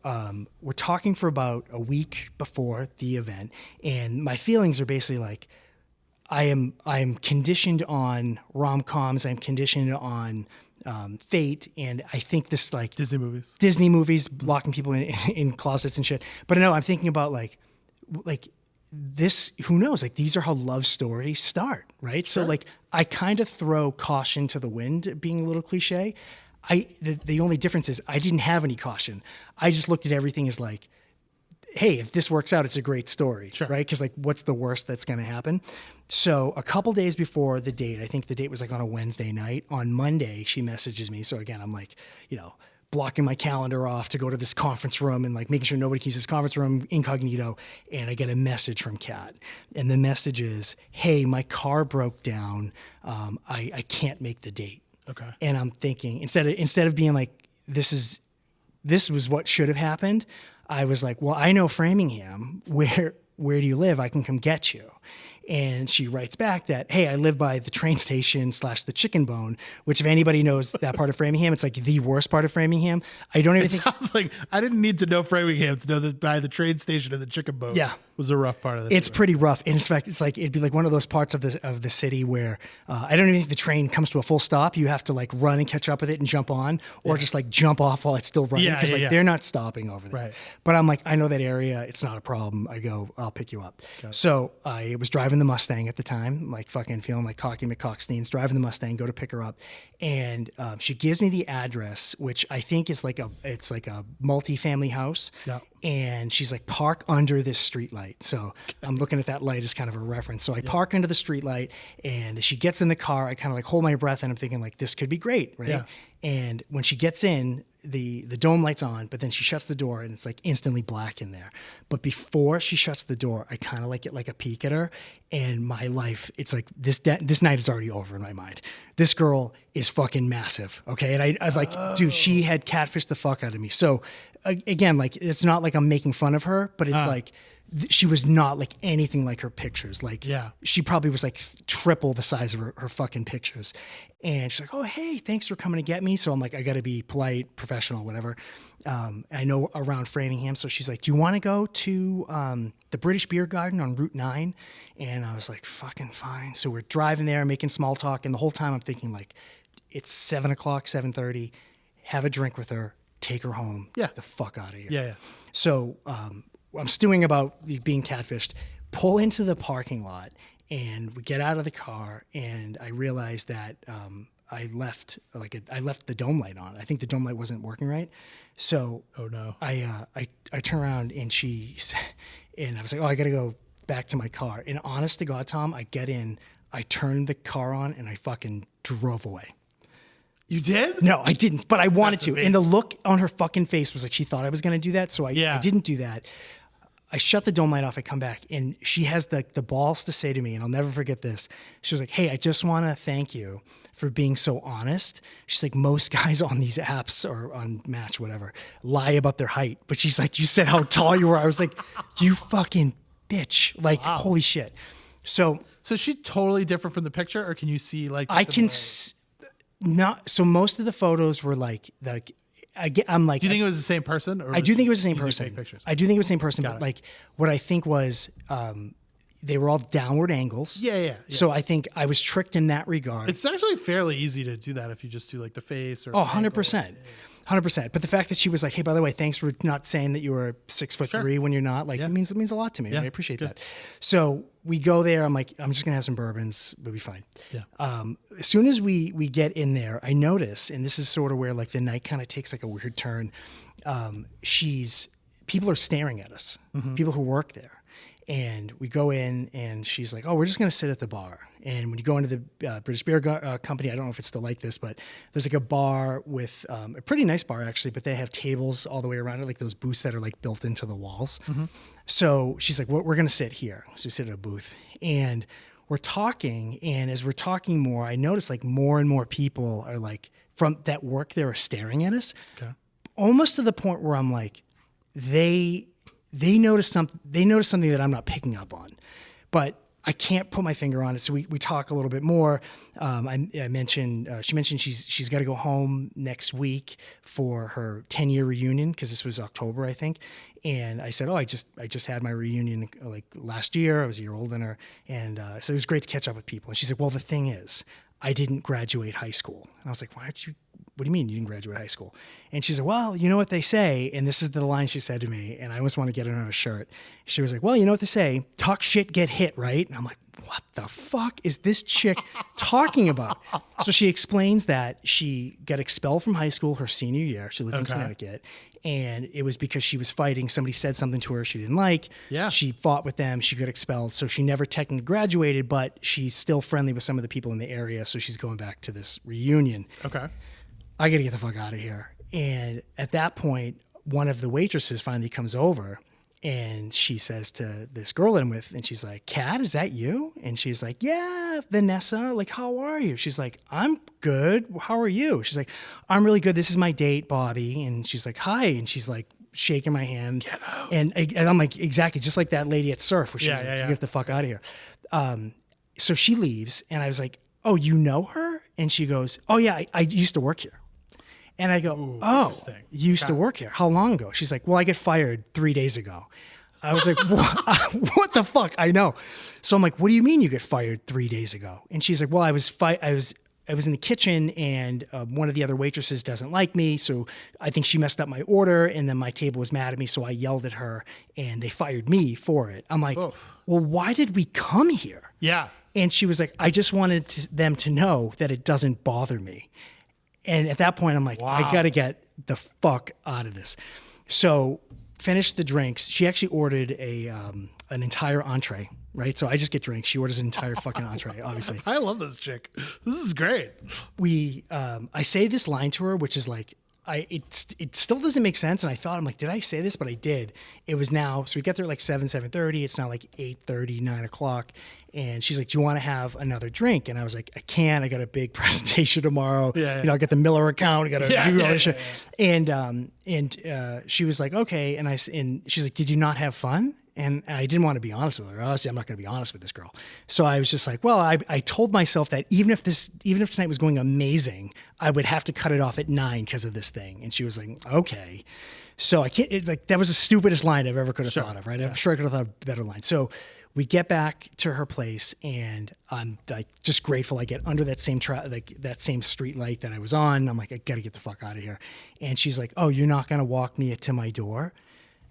we're talking for about a week before the event, and my feelings are basically like, I am conditioned on rom-coms. I'm conditioned on Fate, and I think this like Disney movies, locking people in closets and shit. But no, I'm thinking about like this, who knows, like these are how love stories start, right? Sure. So like I kind of throw caution to the wind, being a little cliche. The only difference is I didn't have any caution. I just looked at everything as like, hey, if this works out, it's a great story, right? Because like, what's the worst that's going to happen? So a couple days before the date, I think the date was like on a Wednesday night. On Monday, she messages me. So again, I'm like, blocking my calendar off to go to this conference room and like making sure nobody can use this conference room incognito. And I get a message from Kat, and the message is, hey, my car broke down. I can't make the date. Okay. And I'm thinking, instead of being like, this was what should have happened, I was like, well, I know Framingham. Where do you live? I can come get you. And she writes back that, hey, I live by the train station / the Chicken Bone, which if anybody knows that part of Framingham, it's like the worst part of Framingham. I don't even think... sounds like I didn't need to know Framingham to know that by the train station and the Chicken Bone was a rough part of it. It's pretty rough. And in fact, it's like, it'd be like one of those parts of the city where I don't even think the train comes to a full stop. You have to like run and catch up with it and jump on, or just like jump off while it's still running. Because they're not stopping over there. Right. But I'm like, I know that area. It's not a problem. I go, I'll pick you up. So I was driving driving the Mustang at the time, like fucking feeling like Cocky McCocksteins, driving the Mustang, go to pick her up. And she gives me the address, which I think is like it's like a multi-family house. Yeah. And she's like, park under this street light. So I'm looking at that light as kind of a reference. So I park under the street light, and as she gets in the car, I kind of like hold my breath, and I'm thinking like, this could be great, right? Yeah. And when she gets in, the dome light's on, but then she shuts the door and it's like instantly black in there. But before she shuts the door, I kind of like get like a peek at her, and my life, it's like this night is already over in my mind. This girl is fucking massive, okay? And I like, dude, she had catfished the fuck out of me. So again, like, it's not like I'm making fun of her, but it's like, she was not like anything like her pictures. Like, she probably was like triple the size of her fucking pictures. And she's like, oh, hey, thanks for coming to get me. So I'm like, I got to be polite, professional, whatever. I know around Framingham. So she's like, do you want to go to the British Beer Garden on Route 9? And I was like, fucking fine. So we're driving there, making small talk. And the whole time I'm thinking like, it's 7 o'clock, 7:30, have a drink with her, take her home, get the fuck out of here. Yeah. So I'm stewing about being catfished, pull into the parking lot, and we get out of the car, and I realized that I left the dome light on. I think the dome light wasn't working right. So I turn around, and and I was like, oh, I got to go back to my car. And honest to God, Tom, I get in, I turned the car on, and I fucking drove away. You did? No, I didn't, but I wanted to. And the look on her fucking face was like she thought I was going to do that, so I didn't do that. I shut the dome light off. I come back, and she has the balls to say to me, and I'll never forget this. She was like, hey, I just want to thank you for being so honest. She's like, most guys on these apps or on Match, whatever, lie about their height. But she's like, you said how tall you were. I was like, you fucking bitch. Like, holy shit. So is she totally different from the picture, or can you see like... I can... Not so. Most of the photos were like I'm like. Do you think it was the same person? Or I do think it was the same person. I do think it was the same person. But like, what I think was, they were all downward angles. Yeah. So I think I was tricked in that regard. It's actually fairly easy to do that if you just do like the face or. 100%. 100%. But the fact that she was like, hey, by the way, thanks for not saying that you were 6'3" when you're not, like, it means a lot to me. I appreciate that. So we go there. I'm like, I'm just going to have some bourbons. We'll be fine. Yeah. As soon as we get in there, I notice, and this is sort of where like the night kind of takes like a weird turn. People are staring at us, people who work there. And we go in, and she's like, oh, we're just going to sit at the bar. And when you go into the British Beer Company, I don't know if it's still like this, but there's like a bar with a pretty nice bar, actually, but they have tables all the way around it, like those booths that are like built into the walls. So she's like, we're going to sit here. So we sit at a booth. And we're talking. And as we're talking more, I notice like more and more people are like, from that work there, are staring at us. Okay. Almost to the point where I'm like, they noticed something that I'm not picking up on, but I can't put my finger on it. So we talk a little bit more. She mentioned she's got to go home next week for her 10-year reunion, because this was October, I think. And I said, oh, I just had my reunion like last year. I was a year older than her, and so it was great to catch up with people. And she said, well, the thing is, I didn't graduate high school. And I was like, what do you mean you didn't graduate high school? And she said, well, you know what they say, and this is the line she said to me, and I almost want to get it on a shirt. She was like, well, you know what they say, talk shit, get hit, right? And I'm like, what the fuck is this chick talking about? So she explains that she got expelled from high school her senior year. She lived in Connecticut. And it was because she was fighting. Somebody said something to her she didn't like. Yeah. She fought with them. She got expelled. So she never technically graduated, but she's still friendly with some of the people in the area. So she's going back to this reunion. Okay. I got to get the fuck out of here. And at that point, one of the waitresses finally comes over, and she says to this girl that I'm with, and she's like, Kat, is that you? And she's like, yeah, Vanessa, like, how are you? She's like, I'm good. How are you? She's like, I'm really good. This is my date, Bobby. And she's like, hi. And she's like shaking my hand. Get out. And I'm like, exactly, just like that lady at Surf, where she was like, get the fuck out of here. So she leaves, and I was like, oh, you know her? And she goes, oh, yeah, I used to work here. And I go, oh, you used to work here. How long ago? She's like, well, I get fired 3 days ago. I was like, what the fuck? I know. So I'm like, what do you mean you get fired 3 days ago? And she's like, well, I was I was in the kitchen and one of the other waitresses doesn't like me. So I think she messed up my order and then my table was mad at me. So I yelled at her and they fired me for it. I'm like, well, why did we come here? Yeah. And she was like, I just wanted them to know that it doesn't bother me. And at that point, I'm like, I got to get the fuck out of this. So finished the drinks. She actually ordered an entire entree, right? So I just get drinks. She orders an entire fucking entree, obviously. I love this chick. This is great. I say this line to her, which is like, it still doesn't make sense. And I thought, I'm like, did I say this? But I did. It was now, so we get there at like 7:30. It's now like 8:30, 9 o'clock. And she's like, do you want to have another drink? And I was like, I can't. I got a big presentation tomorrow. You know, I got the Miller account. I got to do all this shit. And she was like, okay. And she's like, did you not have fun? And I didn't want to be honest with her. Honestly, I'm not going to be honest with this girl. So I was just like, well, I told myself that even if tonight was going amazing, I would have to cut it off at 9 because of this thing. And she was like, okay. So I can't, that was the stupidest line I've ever could have thought of, right? I'm sure I could have thought of a better line. So we get back to her place and I'm like just grateful I get under that same that same street light that I was on. I'm like, I got to get the fuck out of here. And she's like, oh, you're not going to walk me to my door?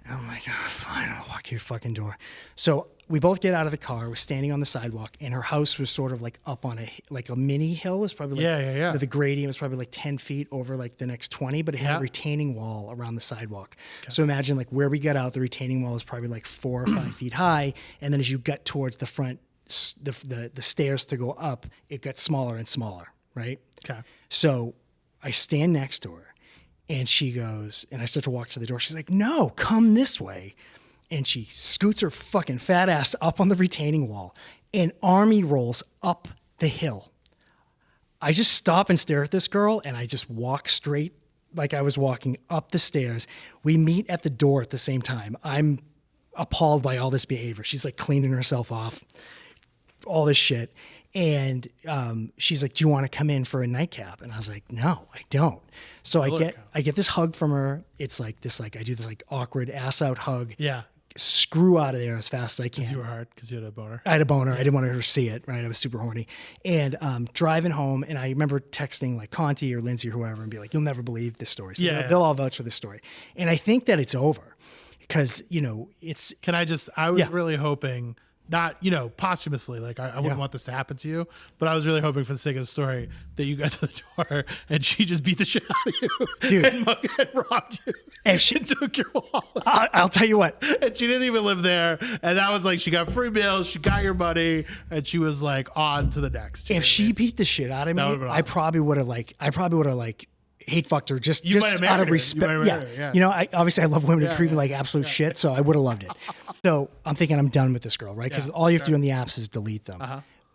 I'm like, oh, fine, I'll walk your fucking door. So we both get out of the car. We're standing on the sidewalk, and her house was sort of like up on a mini hill. It's probably like, the gradient was probably like 10 feet over like the next 20, but it had a retaining wall around the sidewalk. Okay. So imagine like where we got out, the retaining wall is probably like 4 or 5 feet high, and then as you get towards the front, the stairs to go up, it got smaller and smaller, right? Okay. So I stand next to her. And she goes, and I start to walk to the door. She's like, no, come this way. And she scoots her fucking fat ass up on the retaining wall and army rolls up the hill. I just stop and stare at this girl and I just walk straight like I was walking up the stairs. We meet at the door at the same time. I'm appalled by all this behavior. She's like cleaning herself off, all this shit. And she's like, do you want to come in for a nightcap? And I was like, no, I don't. So I get this hug from her. It's like this, like I do this like awkward ass out hug. Yeah. Screw out of there as fast as I can. Because you were hard, because you had a boner. I had a boner. I didn't want her to see it, right? I was super horny. And driving home, and I remember texting like Conti or Lindsay or whoever and be like, you'll never believe this story. So they'll all vouch for this story. And I think that it's over because, you know, it's... I was really hoping... Not, you know, posthumously, like I wouldn't want this to happen to you, but I was really hoping for the sake of the story that you got to the door and she just beat the shit out of you. Dude. And robbed you and took your wallet. I'll tell you what. And she didn't even live there. And that was like, she got free meals, she got your money, and she was like on to the next. If she beat the shit out of me, I probably would have hate fucked her just out of respect. Yeah. You know, obviously I love women to treat me like absolute shit, so I would have loved it. So I'm thinking I'm done with this girl, right? Because all you have to do on the apps is delete them.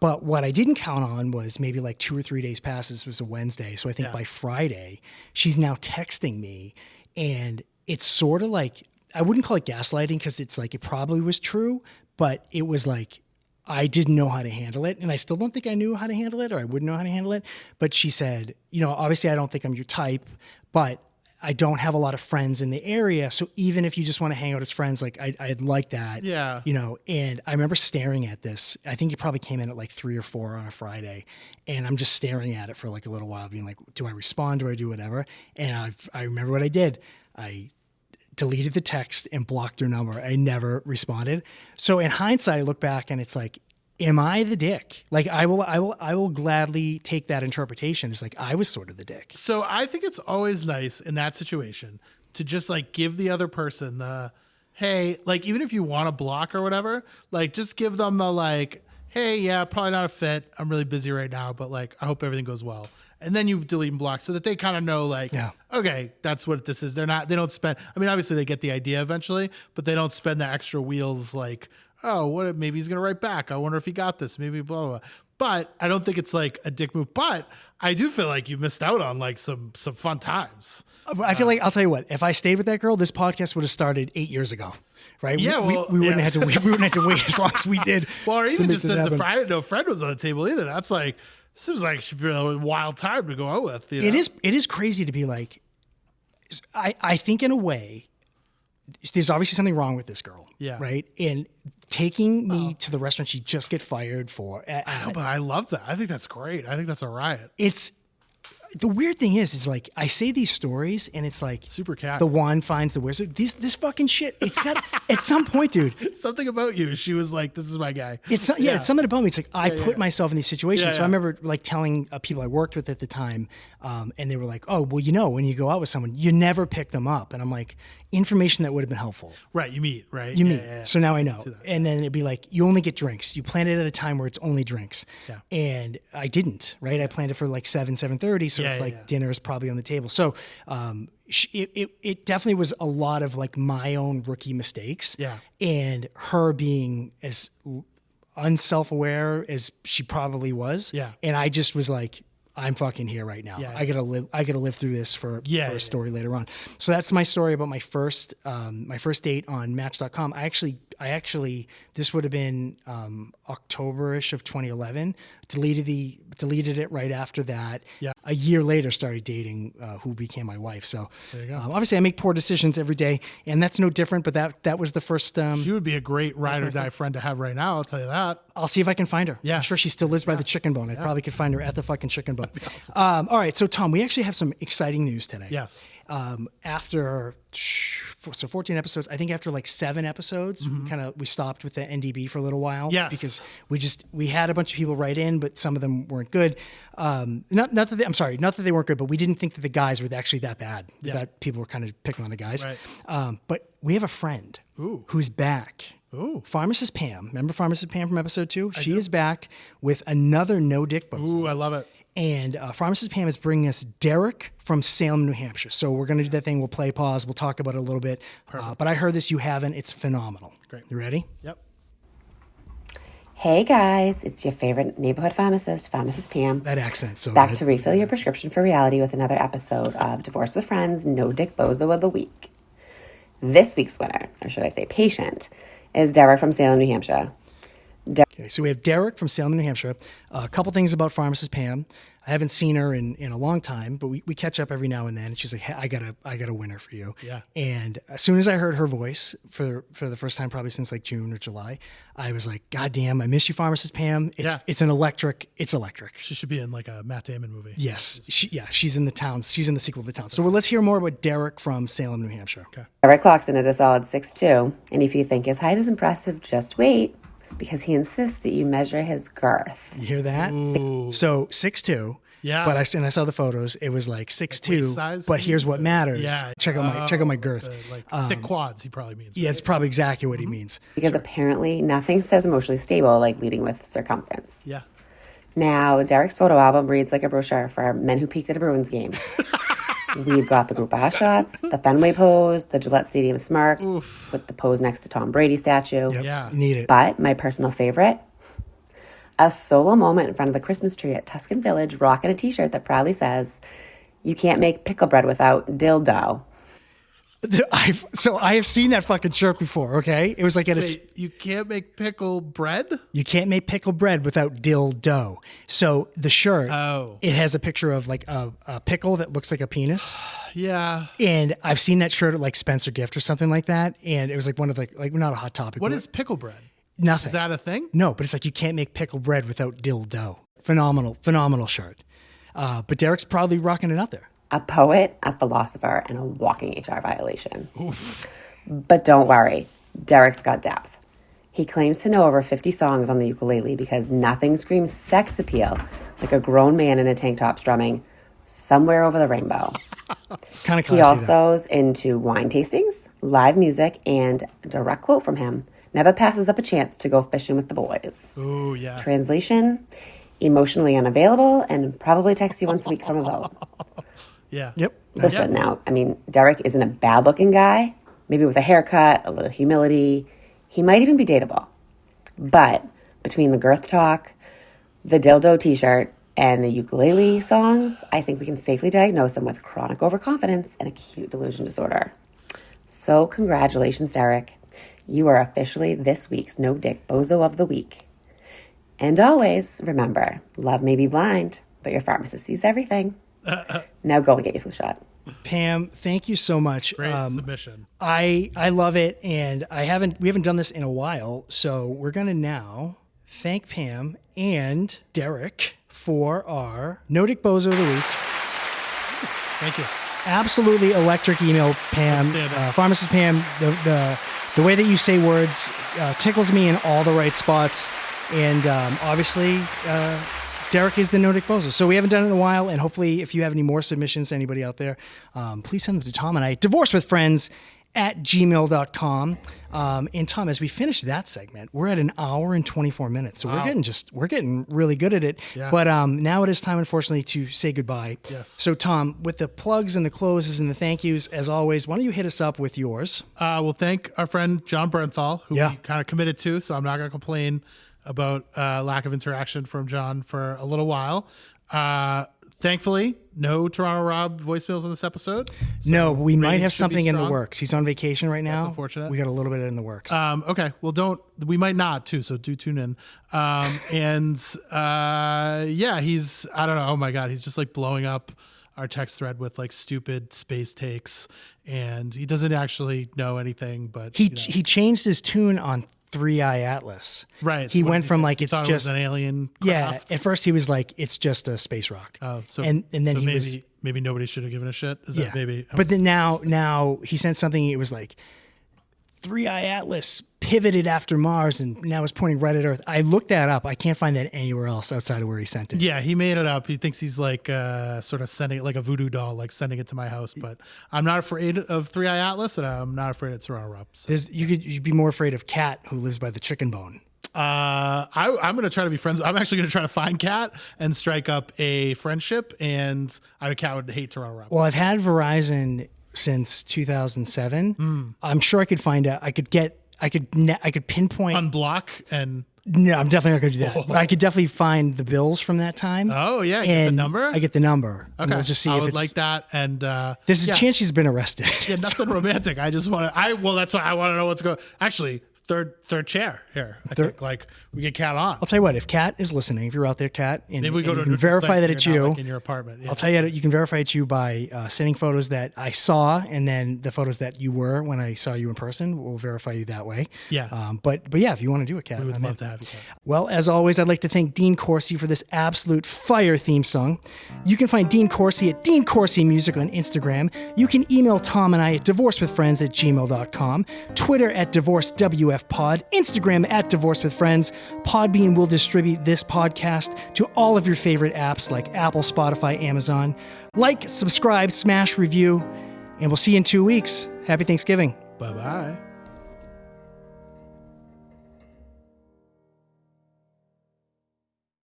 But what I didn't count on was maybe like 2 or 3 days past. This was a Wednesday. So I think by Friday, she's now texting me. And it's sort of like, I wouldn't call it gaslighting because it's like, it probably was true, but it was like, I didn't know how to handle it. And I still don't think I knew how to handle it or I wouldn't know how to handle it. But she said, you know, obviously I don't think I'm your type, but I don't have a lot of friends in the area. So even if you just want to hang out as friends, like I'd like that. Yeah. You know, and I remember staring at this. I think it probably came in at like 3 or 4 on a Friday. And I'm just staring at it for like a little while, being like, do I respond? Do I do whatever? And I remember what I did. I deleted the text and blocked her number. I never responded. So in hindsight, I look back and it's like, am I the dick? Like I will gladly take that interpretation. It's like I was sort of the dick. So I think it's always nice in that situation to just like give the other person the, hey, like even if you want to block or whatever, like just give them the like, hey, yeah, probably not a fit. I'm really busy right now, but like I hope everything goes well. And then you delete and block so that they kind of know like, okay, that's what this is. They don't spend, I mean, obviously they get the idea eventually, but they don't spend the extra wheels like, oh, what? Maybe he's going to write back. I wonder if he got this. Maybe blah, blah, blah. But I don't think it's like a dick move. But I do feel like you missed out on like some fun times. I feel like, I'll tell you what, if I stayed with that girl, this podcast would have started 8 years ago, right? Yeah, we wouldn't have to wait. We wouldn't have to wait as long as we did. Well, or even just as no friend was on the table either. That's like, seems like it should be a wild time to go out with. You know? It is crazy to be like, I think in a way, there's obviously something wrong with this girl. Yeah. Right. And taking me to the restaurant she just get fired for. I know, but I love that. I think that's great. I think that's a riot. It's the weird thing is like I say these stories and it's like super cat. The wand finds the wizard. This fucking shit. It's got at some point, dude. Something about you. She was like, "This is my guy." It's something about me. It's like I put myself in these situations. So I remember like telling people I worked with at the time, and they were like, "Oh, well, when you go out with someone, you never pick them up." And I'm like, information that would have been helpful. Right. You meet. Right. You meet. Yeah. So now I know. And then it'd be like, you only get drinks. You plan it at a time where it's only drinks. Yeah. And I didn't. Right. I planned it for like 7:30. So it's like dinner is probably on the table. So it definitely was a lot of like my own rookie mistakes. Yeah. And her being as unself-aware as she probably was. Yeah. And I just was like, I'm fucking here right now. Yeah. I gotta live through this for a story later on. So that's my story about my first date on Match.com. I actually this would have been October-ish of 2011. Deleted it right after that. Yeah. A year later, started dating who became my wife. So there you go. Obviously, I make poor decisions every day, and that's no different. But that was the first. She would be a great ride or die friend to have right now. I'll tell you that. I'll see if I can find her. Yeah. I'm sure she still lives by the chicken bone. I probably could find her at the fucking chicken bone. Awesome. All right, so Tom, we actually have some exciting news today. Yes. After 14 episodes, I think after like 7 episodes, we stopped with the NDB for a little while. Yes. Because we had a bunch of people write in, but some of them weren't good. Not that they weren't good, but we didn't think that the guys were actually that bad. Yeah. That people were kind of picking on the guys. Right. But we have a friend who's back. Ooh. Pharmacist Pam. Remember Pharmacist Pam from episode 2? She is back with another No Dick Bozo. Ooh, I love it. And Pharmacist Pam is bringing us Derek from Salem, New Hampshire. So we're going to do that thing. We'll play pause. We'll talk about it a little bit. But I heard this. You haven't. It's phenomenal. Great. You ready? Yep. Hey guys, it's your favorite neighborhood pharmacist, Pharmacist Pam. That accent. So back to refill your prescription for reality with another episode of Divorce with Friends, No Dick Bozo of the Week. This week's winner, or should I say patient, is Derek from Salem, New Hampshire. Okay, so we have Derek from Salem, New Hampshire. A couple things about Pharmacist Pam. I haven't seen her in a long time, but we catch up every now and then. And she's like, hey, I got a winner for you. Yeah. And as soon as I heard her voice for the first time, probably since like June or July, I was like, God damn, I miss you, Pharmacist Pam. It's electric. She should be in like a Matt Damon movie. Yes. She's in the Towns. She's in the sequel to The Towns. So let's hear more about Derek from Salem, New Hampshire. Okay. Derek clocks in at a solid 6'2", and if you think his height is impressive, just wait, because he insists that you measure his girth. You hear that? Ooh. So 6'2". Yeah. But I saw the photos. It was like 6'2". Size, but here's what matters. Yeah. Check out my girth. Thick quads. He probably means. Yeah, it's probably exactly what he means. Because apparently nothing says emotionally stable like leading with circumference. Yeah. Now, Derek's photo album reads like a brochure for men who peaked at a Bruins game. We've got the group of shots, the Fenway pose, the Gillette Stadium smirk, with the pose next to Tom Brady statue. Yep. Yeah. Need it. But my personal favorite, a solo moment in front of the Christmas tree at Tuscan Village, rocking a t-shirt that proudly says, "You can't make pickle bread without dildo." I have seen that fucking shirt before, okay? It was like you can't make pickle bread? You can't make pickle bread without dildo. So the shirt, it has a picture of like a pickle that looks like a penis. Yeah. And I've seen that shirt at like Spencer Gift or something like that. And it was like one of like not a Hot Topic. What is pickle bread? Nothing. Is that a thing? No, but it's like you can't make pickle bread without dildo. Phenomenal shirt. But Derek's proudly rocking it out there. A poet, a philosopher, and a walking HR violation. Oof. But don't worry, Derek's got depth. He claims to know over 50 songs on the ukulele because nothing screams sex appeal like a grown man in a tank top strumming "Somewhere Over the Rainbow." Kind of classy. He also's into wine tastings, live music, and a direct quote from him: "Never passes up a chance to go fishing with the boys." Ooh, yeah. Translation: emotionally unavailable and probably texts you once a week from a boat. Yeah. Yep. Listen, now, I mean, Derek isn't a bad-looking guy. Maybe with a haircut, a little humility. He might even be dateable. But between the girth talk, the dildo t-shirt, and the ukulele songs, I think we can safely diagnose him with chronic overconfidence and acute delusion disorder. So congratulations, Derek. You are officially this week's No Dick Bozo of the Week. And always, remember, love may be blind, but your pharmacist sees everything. Now go and get your flu shot. Pam, thank you so much. Great submission. I love it, and we haven't done this in a while, so we're gonna now thank Pam and Derek for our No Dick Bozo of the week. Thank you. Absolutely electric email, Pam. Pharmacist Pam, the way that you say words tickles me in all the right spots, and obviously. Derek is the No Dick Bozo. So we haven't done it in a while, and hopefully if you have any more submissions, anybody out there, please send them to Tom and I, divorcewithfriends@gmail.com. And Tom, as we finish that segment, we're at 1 hour and 24 minutes. So we're getting really good at it. Yeah. But now it is time, unfortunately, to say goodbye. Yes. So Tom, with the plugs and the closes and the thank yous, as always, why don't you hit us up with yours? We'll thank our friend John Bernthal, who we kind of committed to, so I'm not going to complain about lack of interaction from John for a little while. Thankfully, no Toronto Rob voicemails in this episode. So no, but we might have something in the works. He's on vacation right now. That's unfortunate. We got a little bit in the works. Okay. Well, we might not too, so do tune in. He's, I don't know. Oh my God. He's just like blowing up our text thread with like stupid space takes, and he doesn't actually know anything, but he changed his tune on 3i Atlas. Right. He went from like, it's just just an alien craft. Yeah. At first he was like, it's just a space rock. Oh, so and then he maybe nobody should have given a shit. Is that maybe? But then now he sent something. It was like 3i Atlas pivoted after Mars and now is pointing right at Earth. I looked that up. I can't find that anywhere else outside of where he sent it. Yeah, he made it up. He thinks he's like sort of sending it like a voodoo doll, like sending it to my house. But I'm not afraid of 3i Atlas, and I'm not afraid of Toronto Rob. So. You'd be more afraid of Kat, who lives by the chicken bone. I'm going to try to be friends. I'm actually going to try to find Kat and strike up a friendship, and Kat would hate Toronto Rob. Well, I've had Verizon since 2007. I'm sure I could find out. I could pinpoint, unblock, and no, I'm definitely not going to do that. But I could definitely find the bills from that time. Oh yeah, get the number. I get the number. Okay, we'll just see I if would it's like that. And there's a chance she's been arrested. Yeah, nothing romantic. I just want to. Well, that's why I want to know what's going. Actually, third chair here. I think like we get Kat on. I'll tell you what, if Kat is listening, if you're out there, Kat, and maybe we go to you verify that it's you, like in your apartment. Yeah. I'll tell you, you can verify it's you by sending photos that I saw, and then the photos that you were when I saw you in person. We'll verify you that way. Yeah. But yeah, if you want to do it, Kat, we would love to have you. Kat. Well, as always, I'd like to thank Dean Corsi for this absolute fire theme song. You can find Dean Corsi at Dean Corsi Music on Instagram. You can email Tom and I at divorcewithfriends@gmail.com, Twitter at DivorceWFPod, Instagram at DivorceWithFriends. Podbean will distribute this podcast to all of your favorite apps like Apple, Spotify, Amazon. Like, subscribe, smash, review, and we'll see you in 2 weeks. Happy Thanksgiving. Bye-bye.